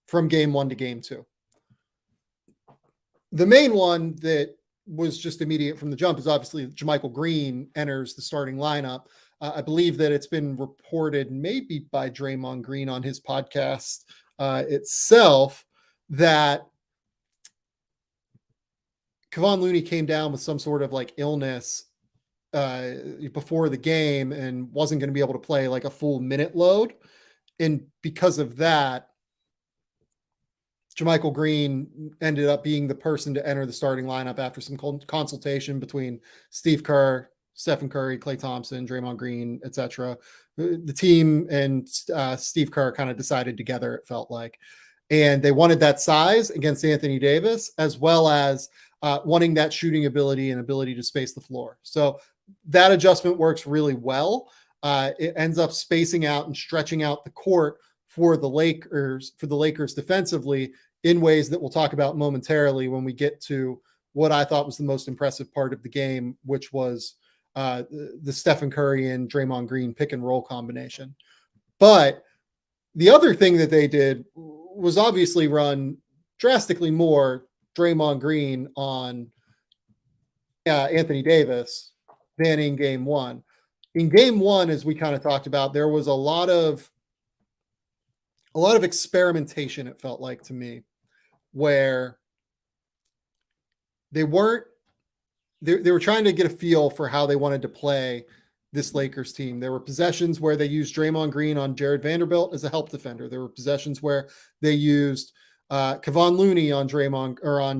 from game 1 to game 2. The main one that was just immediate from the jump is obviously JaMychal Green enters the starting lineup. I believe that it's been reported maybe by Draymond Green on his podcast itself, that Kevon Looney came down with some sort of like illness before the game and wasn't going to be able to play like a full minute load. And because of that, JaMychal Green ended up being the person to enter the starting lineup after some consultation between Steve Kerr, Stephen Curry, Klay Thompson, Draymond Green, etc. The team and Steve Kerr kind of decided together, it felt like. And they wanted that size against Anthony Davis, as well as wanting that shooting ability and ability to space the floor. So that adjustment works really well. It ends up spacing out and stretching out the court for the Lakers defensively in ways that we'll talk about momentarily when we get to what I thought was the most impressive part of the game, which was the Stephen Curry and Draymond Green pick and roll combination. But the other thing that they did was obviously run drastically more Draymond Green on Anthony Davis than in game one. In game one, as we kind of talked about, there was a lot of experimentation, it felt like to me, where they were trying to get a feel for how they wanted to play this Lakers team. There were possessions where they used Draymond Green on Jared Vanderbilt as a help defender. There were possessions where they used Kevon Looney on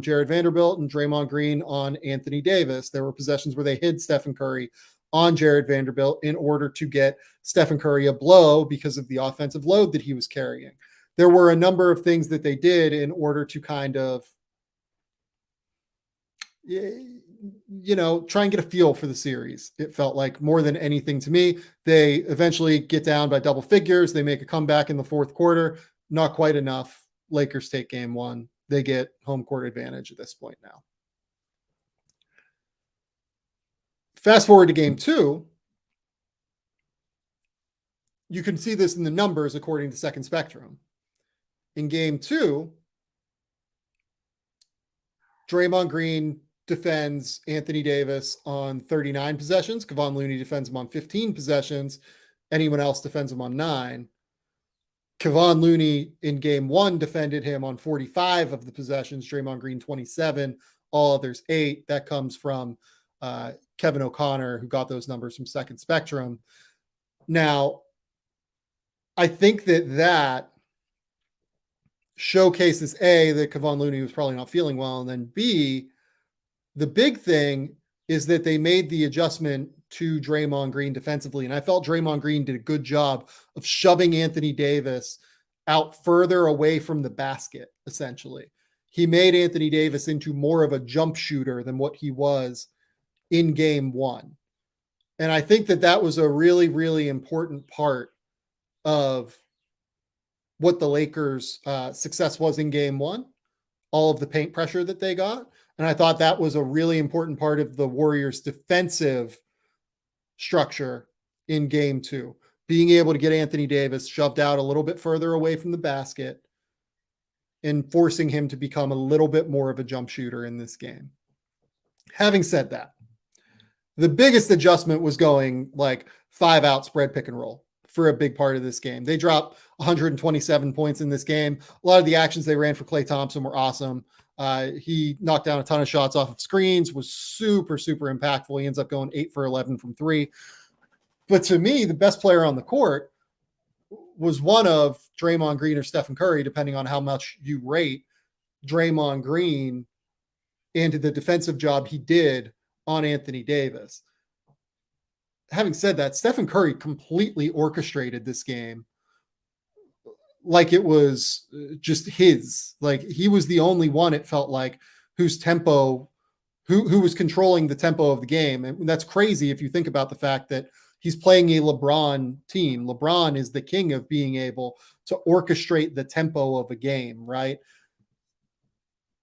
Jared Vanderbilt and Draymond Green on Anthony Davis. There were possessions where they hid Stephen Curry on Jared Vanderbilt in order to get Stephen Curry a blow because of the offensive load that he was carrying. There were a number of things that they did in order to kind of, try and get a feel for the series. It felt like more than anything to me. They eventually get down by double figures. They make a comeback in the fourth quarter. Not quite enough. Lakers take game one. They get home court advantage at this point now. Fast forward to game two. You can see this in the numbers according to Second Spectrum. In game two, Draymond Green defends Anthony Davis on 39 possessions. Kevon Looney defends him on 15 possessions. Anyone else defends him on 9. Kevon Looney in game one defended him on 45 of the possessions. Draymond Green 27. All others 8. That comes from Kevin O'Connor, who got those numbers from Second Spectrum. Now, I think that showcases A, that Kevon Looney was probably not feeling well, and then B, the big thing is that they made the adjustment to Draymond Green defensively, and I felt Draymond Green did a good job of shoving Anthony Davis out further away from the basket, essentially. He made Anthony Davis into more of a jump shooter than what he was in game one. And I think that was a really, really important part of what the Lakers' success was in game one, all of the paint pressure that they got. And I thought that was a really important part of the Warriors' defensive structure in game two, being able to get Anthony Davis shoved out a little bit further away from the basket and forcing him to become a little bit more of a jump shooter in this game. Having said that, the biggest adjustment was going like 5-out spread pick and roll for a big part of this game. They dropped 127 points in this game. A lot of the actions they ran for Klay Thompson were awesome. He knocked down a ton of shots off of screens, was super, super impactful. He ends up going 8 for 11 from 3. But to me, the best player on the court was one of Draymond Green or Stephen Curry, depending on how much you rate Draymond Green and the defensive job he did on Anthony Davis. Having said that, Stephen Curry completely orchestrated this game like it was just his. Like he was the only one, it felt like, whose tempo, who was controlling the tempo of the game. And that's crazy if you think about the fact that he's playing a LeBron team. LeBron is the king of being able to orchestrate the tempo of a game, right?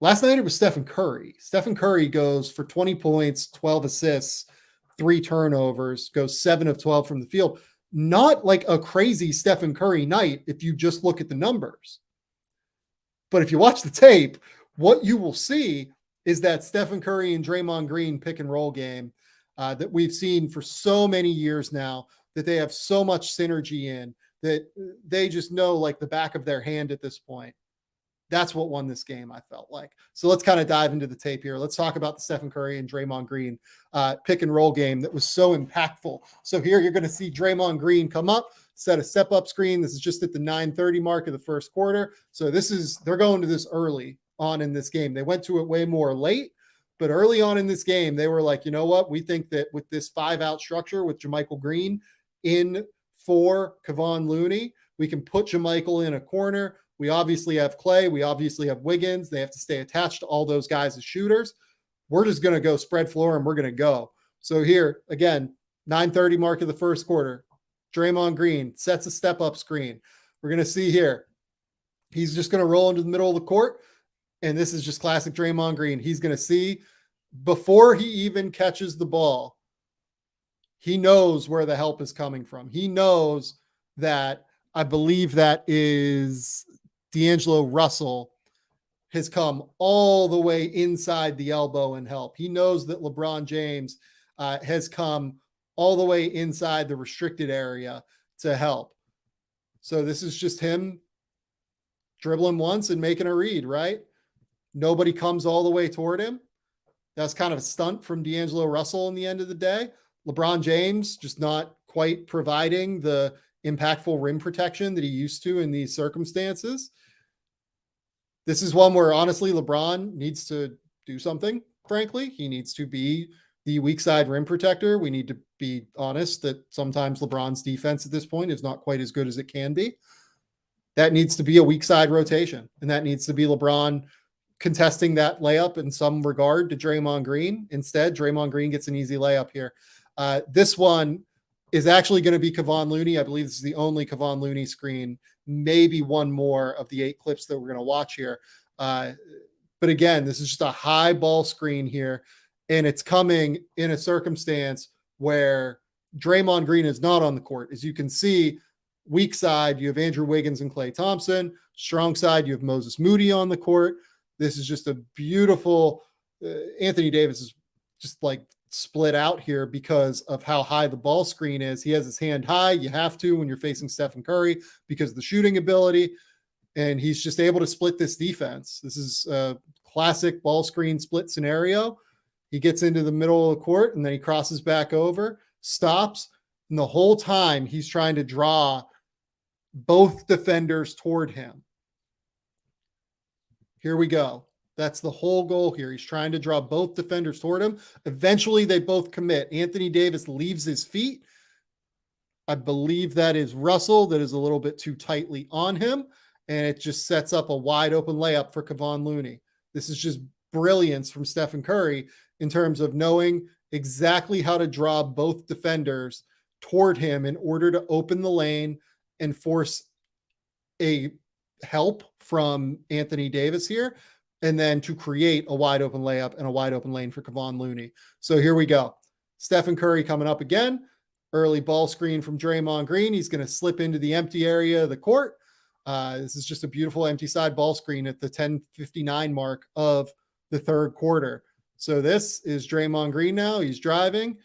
Last night it was Stephen Curry. Stephen Curry goes for 20 points, 12 assists, 3 turnovers, goes 7 of 12 from the field. Not like a crazy Stephen Curry night if you just look at the numbers. But if you watch the tape, what you will see is that Stephen Curry and Draymond Green pick and roll game that we've seen for so many years now, that they have so much synergy in, that they just know like the back of their hand at this point. That's what won this game, I felt like. So let's kind of dive into the tape here. Let's talk about the Stephen Curry and Draymond Green pick and roll game that was so impactful. So here you're going to see Draymond Green come up, set a step up screen. This is just at the 9:30 mark of the first quarter. So they're going to this early on in this game. They went to it way more late, but early on in this game, they were like, you know what? We think that with this 5-out structure with JaMychal Green in for Kevon Looney, we can put JaMychal in a corner. We obviously have Clay. We obviously have Wiggins. They have to stay attached to all those guys as shooters. We're just going to go spread floor and we're going to go. So here, again, 9:30 mark of the first quarter, Draymond Green sets a step-up screen. We're going to see here, he's just going to roll into the middle of the court, and this is just classic Draymond Green. He's going to see, before he even catches the ball, he knows where the help is coming from. He knows that, I believe that is D'Angelo Russell, has come all the way inside the elbow and help. He knows that LeBron James has come all the way inside the restricted area to help. So this is just him dribbling once and making a read, right? Nobody comes all the way toward him. That's kind of a stunt from D'Angelo Russell in the end of the day. LeBron James just not quite providing the impactful rim protection that he used to in these circumstances. This is one where, honestly, LeBron needs to do something, frankly. He needs to be the weak side rim protector. We need to be honest that sometimes LeBron's defense at this point is not quite as good as it can be. That needs to be a weak side rotation, and that needs to be LeBron contesting that layup in some regard to Draymond Green. Instead, Draymond Green gets an easy layup here. This one is actually going to be Kevon Looney. I believe this is the only Kevon Looney screen, maybe one more of the 8 clips that we're going to watch here. But again, this is just a high ball screen here, and it's coming in a circumstance where Draymond Green is not on the court. As you can see, weak side, you have Andrew Wiggins and Klay Thompson. Strong side, you have Moses Moody on the court. This is just a beautiful Anthony Davis is just like split out here because of how high the ball screen is. He has his hand high. You have to when you're facing Stephen Curry because of the shooting ability, and he's just able to split this defense. This is a classic ball screen split scenario. He gets into the middle of the court, and then he crosses back over, stops, and the whole time he's trying to draw both defenders toward him. Here we go. That's the whole goal here. He's trying to draw both defenders toward him. Eventually, they both commit. Anthony Davis leaves his feet. I believe that is Russell that is a little bit too tightly on him, and it just sets up a wide open layup for Kevon Looney. This is just brilliance from Stephen Curry in terms of knowing exactly how to draw both defenders toward him in order to open the lane and force a help from Anthony Davis here, and then to create a wide open layup and a wide open lane for Kevon Looney. So here we go. Stephen Curry coming up again. Early ball screen from Draymond Green. He's going to slip into the empty area of the court. This is just a beautiful empty side ball screen at the 10:59 mark of the third quarter. So this is Draymond Green now. He's driving.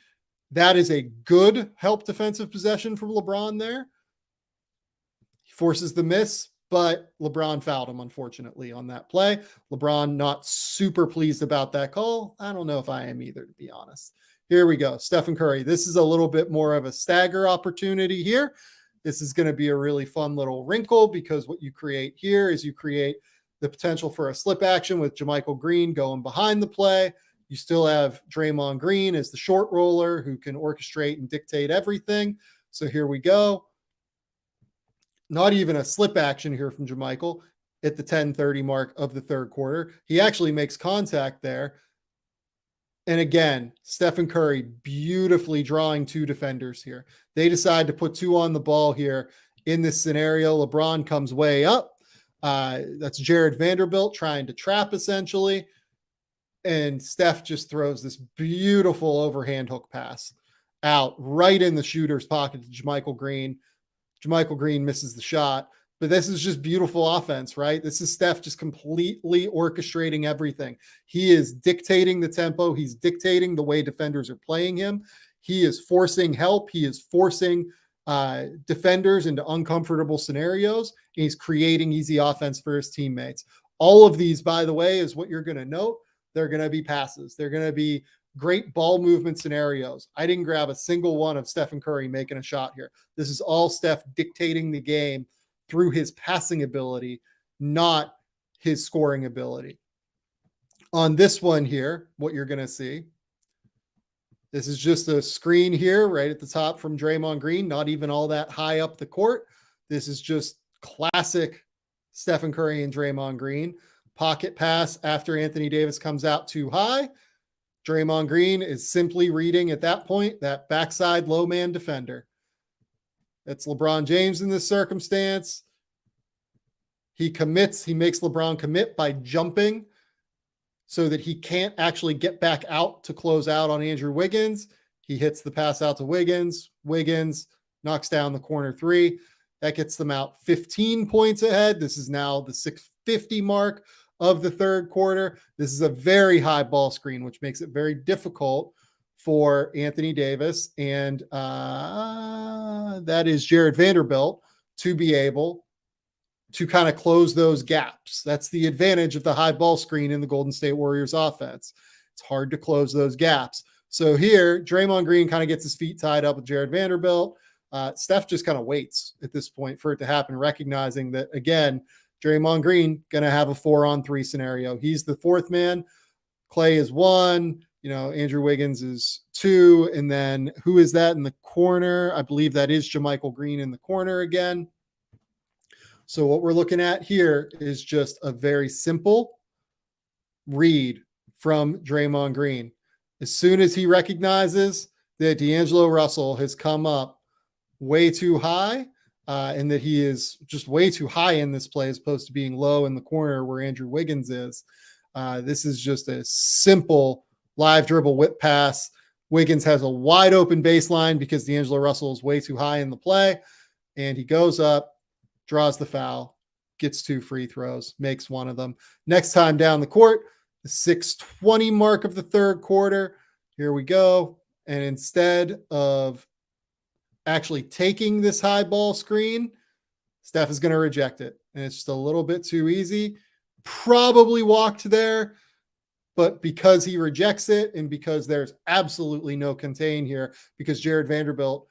That is a good help defensive possession from LeBron there. He forces the miss, but LeBron fouled him, unfortunately, on that play. LeBron not super pleased about that call. I don't know if I am either, to be honest. Here we go. Stephen Curry. This is a little bit more of a stagger opportunity here. This is going to be a really fun little wrinkle because what you create here is you create the potential for a slip action with JaMychal Green going behind the play. You still have Draymond Green as the short roller who can orchestrate and dictate everything. So here we go. Not even a slip action here from JaMychal at the 10:30 mark of the third quarter. He actually makes contact there. And again, Stephen Curry beautifully drawing 2 defenders here. They decide to put 2 on the ball here in this scenario. LeBron comes way up. That's Jared Vanderbilt trying to trap essentially. And Steph just throws this beautiful overhand hook pass out right in the shooter's pocket to JaMychal Green. JaMychal Green misses the shot, but this is just beautiful offense, right? This is Steph just completely orchestrating everything. He is dictating the tempo. He's dictating the way defenders are playing him. He is forcing help. He is forcing defenders into uncomfortable scenarios, and he's creating easy offense for his teammates. All of these, by the way, is what you're going to note. They're going to be passes. They're going to be great ball movement scenarios. I didn't grab a single one of Stephen Curry making a shot here. This is all Steph dictating the game through his passing ability, not his scoring ability. On this one here, what you're going to see, this is just a screen here right at the top from Draymond Green, not even all that high up the court. This is just classic Stephen Curry and Draymond Green. Pocket pass after Anthony Davis comes out too high. Draymond Green is simply reading at that point that backside low man defender. That's LeBron James in this circumstance. He commits, he makes LeBron commit by jumping so that he can't actually get back out to close out on Andrew Wiggins. He hits the pass out to Wiggins. Wiggins knocks down the corner three. That gets them out 15 points ahead. This is now the 6:50 mark of the third quarter. This is a very high ball screen, which makes it very difficult for Anthony Davis. And that is Jared Vanderbilt to be able to kind of close those gaps. That's the advantage of the high ball screen in the Golden State Warriors offense. It's hard to close those gaps. So here, Draymond Green kind of gets his feet tied up with Jared Vanderbilt. Steph just kind of waits at this point for it to happen, recognizing that, again, Draymond Green going to have a 4-on-3 scenario. He's the fourth man. Clay is 1. Andrew Wiggins is 2. And then who is that in the corner? I believe that is JaMychal Green in the corner again. So what we're looking at here is just a very simple read from Draymond Green. As soon as he recognizes that D'Angelo Russell has come up way too high and that he is just way too high in this play as opposed to being low in the corner where Andrew Wiggins is, this is just a simple live dribble whip pass. Wiggins has a wide open baseline because D'Angelo Russell is way too high in the play, and he goes up, draws the foul, gets 2 free throws, makes one of them. Next time down the court, the 6:20 mark of the third quarter. Here we go. And instead of actually taking this high ball screen, Steph is going to reject it. And it's just a little bit too easy. Probably walked there, but because he rejects it and because there's absolutely no contain here, because Jared Vanderbilt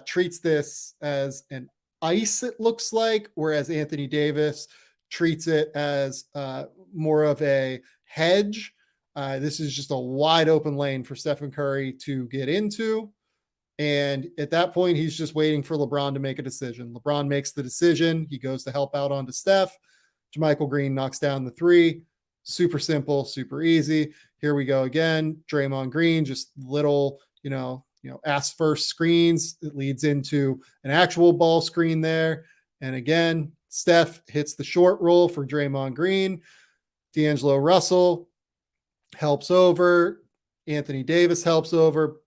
treats this as an ice, it looks like, whereas Anthony Davis treats it as more of a hedge. This is just a wide open lane for Stephen Curry to get into. And at that point, he's just waiting for LeBron to make a decision. LeBron makes the decision. He goes to help out onto Steph. JaMychal Green knocks down the 3. Super simple, super easy. Here we go again. Draymond Green, just little, ass first screens. It leads into an actual ball screen there. And again, Steph hits the short roll for Draymond Green. D'Angelo Russell helps over. Anthony Davis helps over.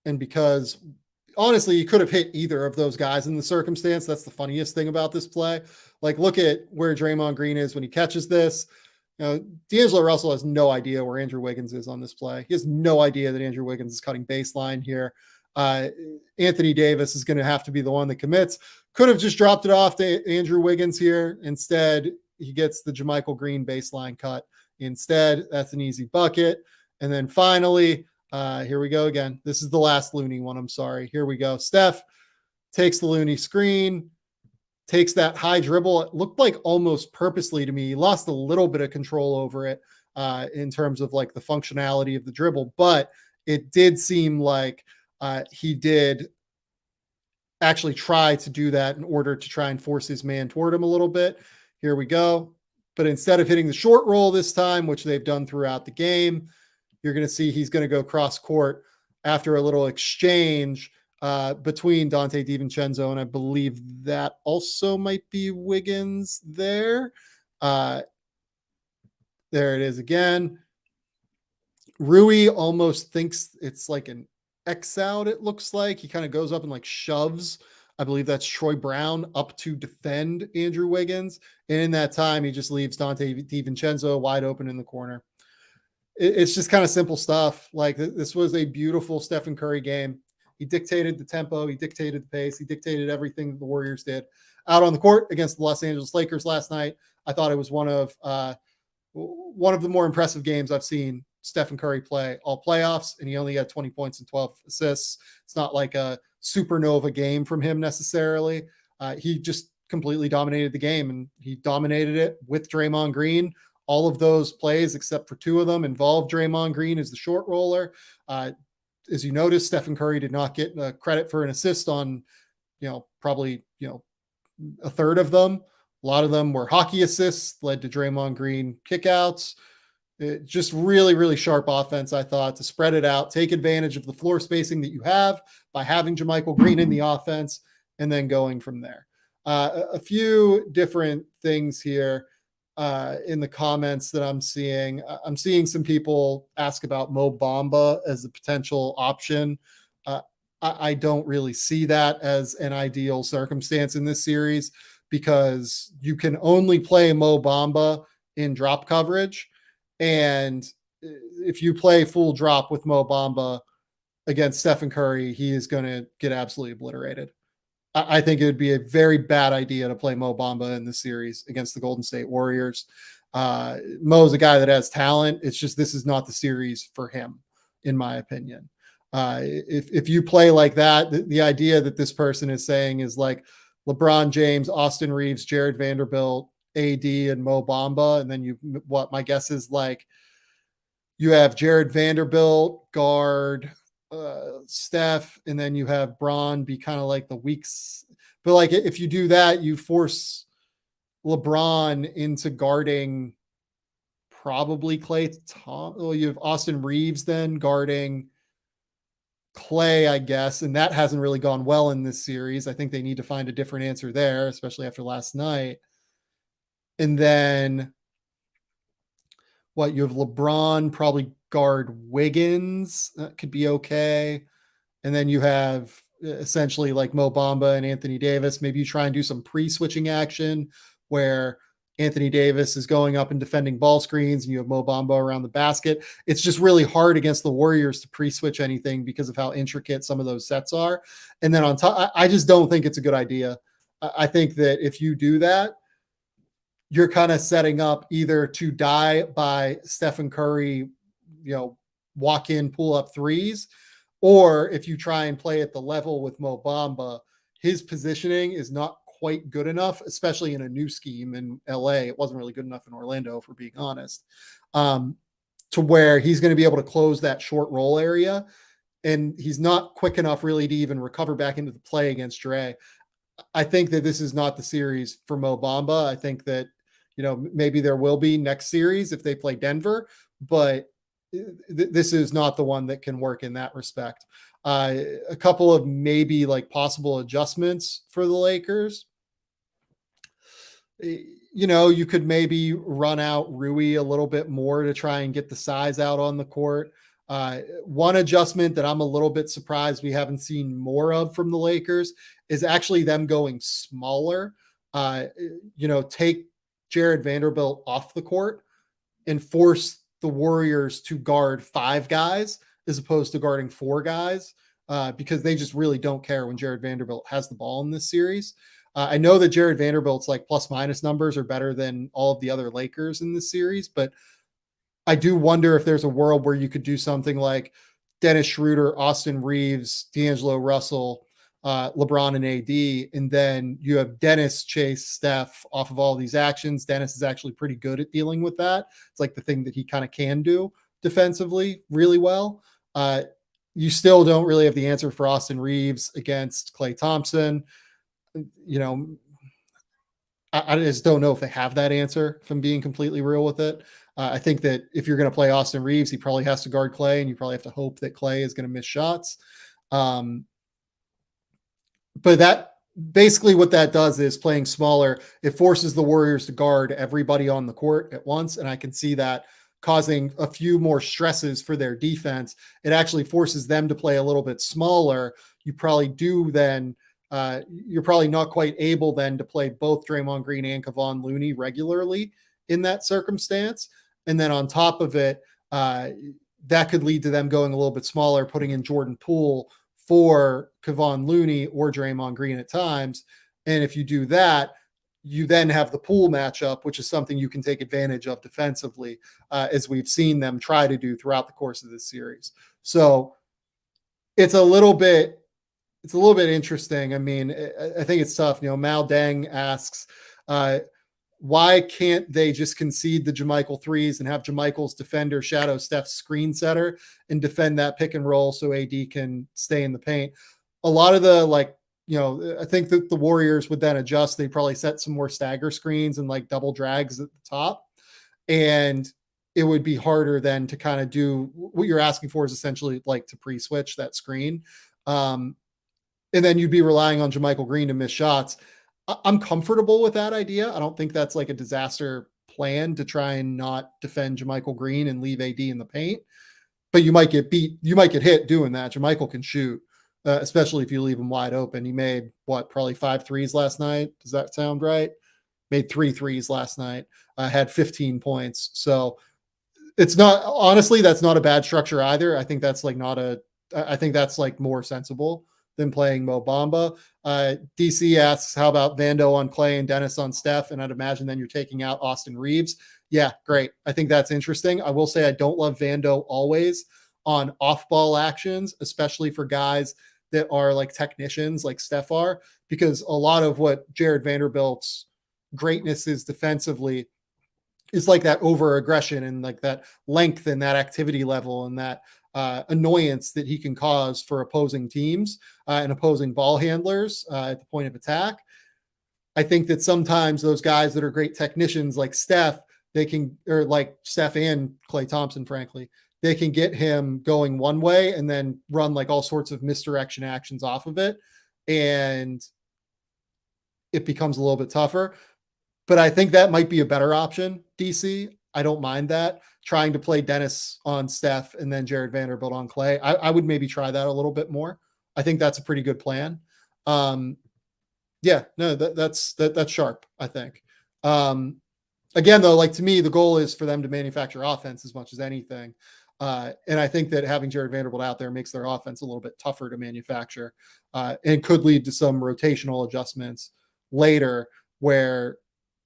And because honestly, you could have hit either of those guys in the circumstance. That's the funniest thing about this play. Like, look at where Draymond Green is when he catches this. D'Angelo Russell has no idea where Andrew Wiggins is on this play. He has no idea that Andrew Wiggins is cutting baseline here. Anthony Davis is going to have to be the one that commits. Could have just dropped it off to Andrew Wiggins here. Instead, he gets the JaMychal Green baseline cut. Instead, that's an easy bucket. And then finally, here we go again. This is the last Looney one. I'm sorry. Here we go. Steph takes the Looney screen, takes that high dribble. It looked like almost purposely to me. He lost a little bit of control over it in terms of like the functionality of the dribble, but it did seem like he did actually try to do that in order to try and force his man toward him a little bit. Here we go. But instead of hitting the short roll this time, which they've done throughout the game, you're going to see he's going to go cross court after a little exchange between Dante DiVincenzo, and I believe that also might be Wiggins there. There it is again. Rui almost thinks it's like an X out, it looks like. He kind of goes up and like shoves, I believe that's Troy Brown, up to defend Andrew Wiggins. And in that time, he just leaves Dante DiVincenzo wide open in the corner. It's just kind of simple stuff. Like, this was a beautiful Stephen Curry game. He dictated the tempo. He dictated the pace. He dictated everything that the Warriors did out on the court against the Los Angeles Lakers last night. I thought it was one of the more impressive games I've seen Stephen Curry play all playoffs, and he only had 20 points and 12 assists. It's not like a supernova game from him necessarily. He just completely dominated the game, and he dominated it with Draymond Green. All of those plays, except for 2 of them, involved Draymond Green as the short roller. As you noticed, Stephen Curry did not get credit for an assist on, probably, a third of them. A lot of them were hockey assists, led to Draymond Green kickouts. Just really, really sharp offense, I thought, to spread it out, take advantage of the floor spacing that you have by having JaMychal Green in the offense, and then going from there. A few different things here in the comments that I'm seeing. I'm seeing some people ask about Mo Bamba as a potential option. I don't really see that as an ideal circumstance in this series, because you can only play Mo Bamba in drop coverage. And if you play full drop with Mo Bamba against Stephen Curry, he is going to get absolutely obliterated. I think it would be a very bad idea to play Mo Bamba in this series against the Golden State Warriors. Mo's a guy that has talent. It's just, this is not the series for him, in my opinion. If you play like that, the idea that this person is saying is like LeBron James, Austin Reeves, Jared Vanderbilt, AD, and Mo Bamba. And then what my guess is, like, you have Jared Vanderbilt guard Steph, and then you have Bron be kind of like the weaks. But like, if you do that, you force LeBron into guarding probably Klay Thompson. Well, you have Austin Reeves then guarding Klay, I guess, and that hasn't really gone well in this series. I think they need to find a different answer there, especially after last night. And then you have LeBron probably guard Wiggins. That could be okay. And then you have essentially like Mo Bamba and Anthony Davis. Maybe you try and do some pre-switching action where Anthony Davis is going up and defending ball screens, and you have Mo Bamba around the basket. It's just really hard against the Warriors to pre-switch anything because of how intricate some of those sets are. And then on top, I just don't think it's a good idea. I think that if you do that, you're kind of setting up either to die by Stephen Curry, walk in, pull up threes, or if you try and play at the level with Mo Bamba, his positioning is not quite good enough, especially in a new scheme in LA. It wasn't really good enough in Orlando, if we're being honest, to where he's going to be able to close that short roll area. And he's not quick enough really to even recover back into the play against Dre. I think that this is not the series for Mo Bamba. I think that, maybe there will be next series if they play Denver, but this is not the one that can work in that respect. A couple of maybe like possible adjustments for the Lakers. You could maybe run out Rui a little bit more to try and get the size out on the court. One adjustment that I'm a little bit surprised we haven't seen more of from the Lakers is actually them going smaller. Take Jared Vanderbilt off the court and force the Warriors to guard 5 guys as opposed to guarding 4 guys, because they just really don't care when Jared Vanderbilt has the ball in this series. I know that Jared Vanderbilt's like plus minus numbers are better than all of the other Lakers in this series, but I do wonder if there's a world where you could do something like Dennis Schroeder, Austin Reeves, D'Angelo Russell, LeBron and AD, and then you have Dennis chase Steph off of all these actions. Dennis is actually pretty good at dealing with that. It's like the thing that he kind of can do defensively really well. You still don't really have the answer for Austin Reeves against Klay Thompson. I just don't know if they have that answer, if I'm being completely real with it. I think that if you're going to play Austin Reeves, he probably has to guard Klay, and you probably have to hope that Klay is going to miss shots. But that basically what that does is playing smaller. It forces the Warriors to guard everybody on the court at once. And I can see that causing a few more stresses for their defense. It actually forces them to play a little bit smaller. You probably do then. You're probably not quite able then to play both Draymond Green and Kevon Looney regularly in that circumstance. And then on top of it, that could lead to them going a little bit smaller, putting in Jordan Poole for Kevon Looney or Draymond Green at times. And if you do that, you then have the pool matchup, which is something you can take advantage of defensively, as we've seen them try to do throughout the course of this series. So it's a little bit interesting. I mean, I think it's tough. Mal Deng asks, why can't they just concede the JaMychal threes and have JaMychal's defender shadow Steph's screen setter and defend that pick and roll so AD can stay in the paint? A lot of the I think that the Warriors would then adjust. They'd probably set some more stagger screens and like double drags at the top. And it would be harder then to kind of do what you're asking for, is essentially like to pre-switch that screen. And then you'd be relying on JaMychal Green to miss shots. I'm comfortable with that idea. I don't think that's like a disaster plan to try and not defend JaMychal Green and leave AD in the paint. But you might get beat. You might get hit doing that. JaMychal can shoot, especially if you leave him wide open. He made probably 5 threes last night. Does that sound right? Made 3 threes last night. Had 15 points. So it's not, honestly, that's not a bad structure either. I think that's like more sensible than playing Mo Bamba. DC asks, how about Vando on Clay and Dennis on Steph? And I'd imagine then you're taking out Austin Reeves. Yeah, great. I think that's interesting. I will say I don't love Vando always on off-ball actions, especially for guys that are like technicians like Steph are, because a lot of what Jared Vanderbilt's greatness is defensively is like that over aggression and like that length and that activity level and that annoyance that he can cause for opposing teams and opposing ball handlers at the point of attack. I think that sometimes those guys that are great technicians like Steph, or like Steph and Klay Thompson, frankly, they can get him going one way and then run like all sorts of misdirection actions off of it. And it becomes a little bit tougher. But I think that might be a better option, DC. I don't mind that. Trying to play Dennis on Steph and then Jared Vanderbilt on Clay. I would maybe try that a little bit more. I think that's a pretty good plan. That's sharp, I think. Again, though, like to me, the goal is for them to manufacture offense as much as anything. And I think that having Jared Vanderbilt out there makes their offense a little bit tougher to manufacture and could lead to some rotational adjustments later where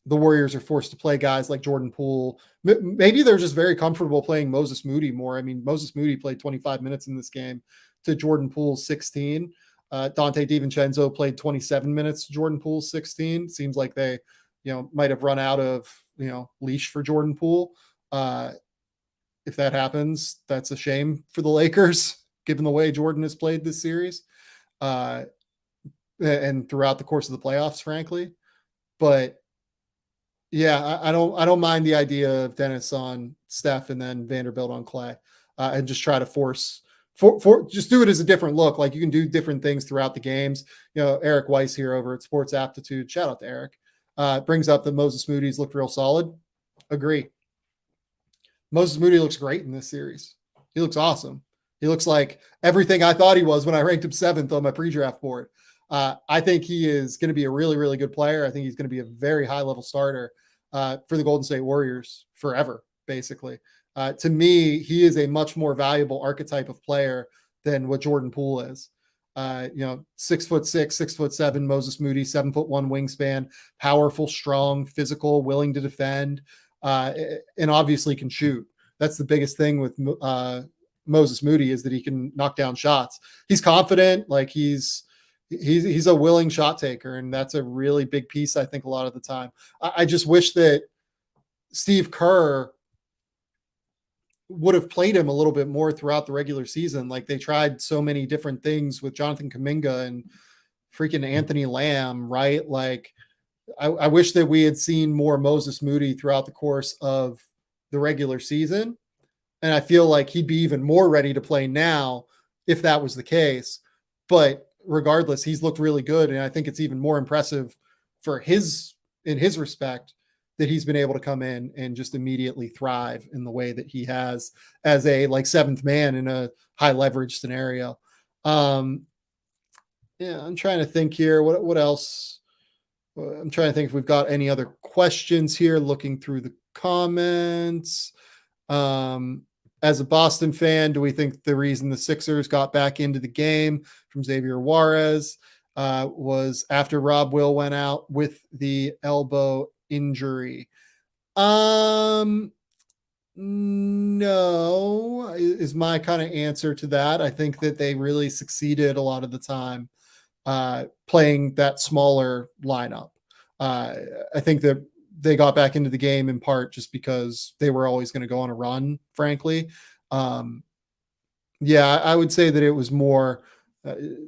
the Warriors are forced to play guys like Jordan Poole. Maybe they're just very comfortable playing Moses Moody more. I mean, Moses Moody played 25 minutes in this game to Jordan Poole's 16. Dante DiVincenzo played 27 minutes to Jordan Poole's 16. Seems like they, might have run out of, leash for Jordan Poole. If that happens, that's a shame for the Lakers, given the way Jordan has played this series and throughout the course of the playoffs, frankly. But yeah, I don't mind the idea of Dennis on Steph and then Vanderbilt on Clay, and just try to force just do it as a different look. Like you can do different things throughout the games. Eric Weiss here over at Sports Aptitude, shout out to Eric, brings up that Moses Moody's looked real solid. Agree. Moses Moody looks great in this series. He looks awesome. He looks like everything I thought he was when I ranked him 7th on my pre-draft board. I think he is going to be a really, really good player. I think he's going to be a very high-level starter for the Golden State Warriors forever, basically. To me, he is a much more valuable archetype of player than what Jordan Poole is. 6'6", 6'7", Moses Moody, 7'1" wingspan, powerful, strong, physical, willing to defend, and obviously can shoot. That's the biggest thing with Moses Moody, is that he can knock down shots. He's confident, like he's a willing shot taker, and that's a really big piece, I think, a lot of the time. I just wish that Steve Kerr would have played him a little bit more throughout the regular season. Like they tried so many different things with Jonathan Kuminga and freaking Anthony Lamb, right? Like I wish that we had seen more Moses Moody throughout the course of the regular season. And I feel like he'd be even more ready to play now if that was the case. But regardless, he's looked really good. And I think it's even more impressive in his respect that he's been able to come in and just immediately thrive in the way that he has as a like 7th man in a high leverage scenario. I'm trying to think here. What else? I'm trying to think if we've got any other questions here, looking through the comments. As a Boston fan, do we think the reason the Sixers got back into the game from Xavier Juarez was after Rob Will went out with the elbow injury? No, is my kind of answer to that. I think that they really succeeded a lot of the time playing that smaller lineup. I think that they got back into the game in part just because they were always going to go on a run, frankly. Yeah, I would say that it was more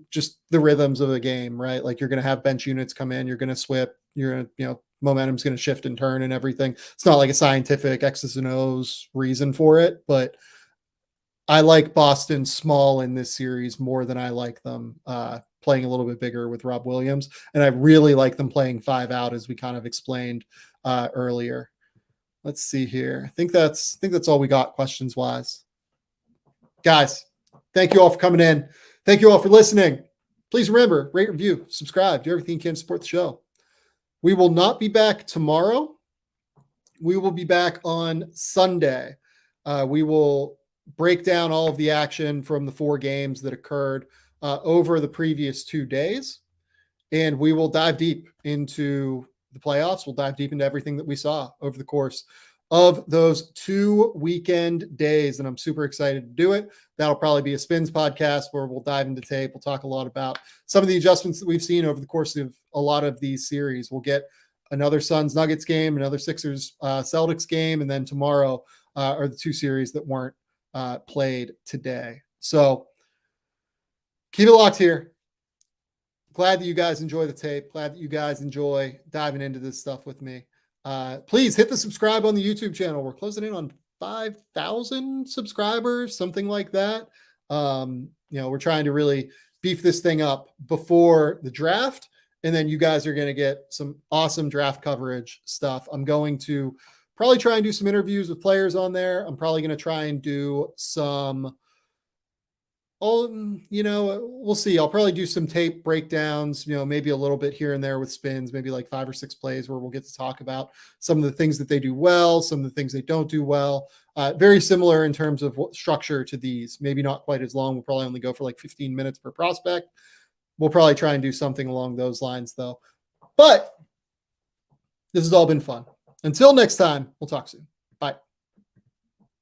just the rhythms of the game, right? Like you're going to have bench units come in, you're going to swip, you're going to, momentum's going to shift and turn and everything. It's not like a scientific X's and O's reason for it, but I like Boston small in this series more than I like them playing a little bit bigger with Rob Williams. And I really like them playing 5 out, as we kind of explained earlier. Let's see here. I think that's all we got questions wise. Guys, thank you all for coming in. Thank you all for listening. Please remember, rate, review, subscribe, do everything you can to support the show. We will not be back tomorrow. We will be back on Sunday. We will break down all of the action from the 4 games that occurred over the previous 2 days. And we will dive deep into the playoffs. We'll dive deep into everything that we saw over the course of those 2 weekend days. And I'm super excited to do it. That'll probably be a Spins podcast where we'll dive into tape. We'll talk a lot about some of the adjustments that we've seen over the course of a lot of these series. We'll get another Suns Nuggets game, another Sixers Celtics game, and then tomorrow are the 2 series that weren't played today. So keep it locked here. Glad that you guys enjoy the tape. Glad that you guys enjoy diving into this stuff with me. Please hit the subscribe on the YouTube channel. We're closing in on 5,000 subscribers, something like that. We're trying to really beef this thing up before the draft. And then you guys are going to get some awesome draft coverage stuff. I'm going to probably try and do some interviews with players on there. I'm probably going to try and do some, we'll see. I'll probably do some tape breakdowns, maybe a little bit here and there with spins, maybe like 5 or 6 plays where we'll get to talk about some of the things that they do well, some of the things they don't do well. Very similar in terms of structure to these, maybe not quite as long. We'll probably only go for like 15 minutes per prospect. We'll probably try and do something along those lines though. But this has all been fun. Until next time, we'll talk soon.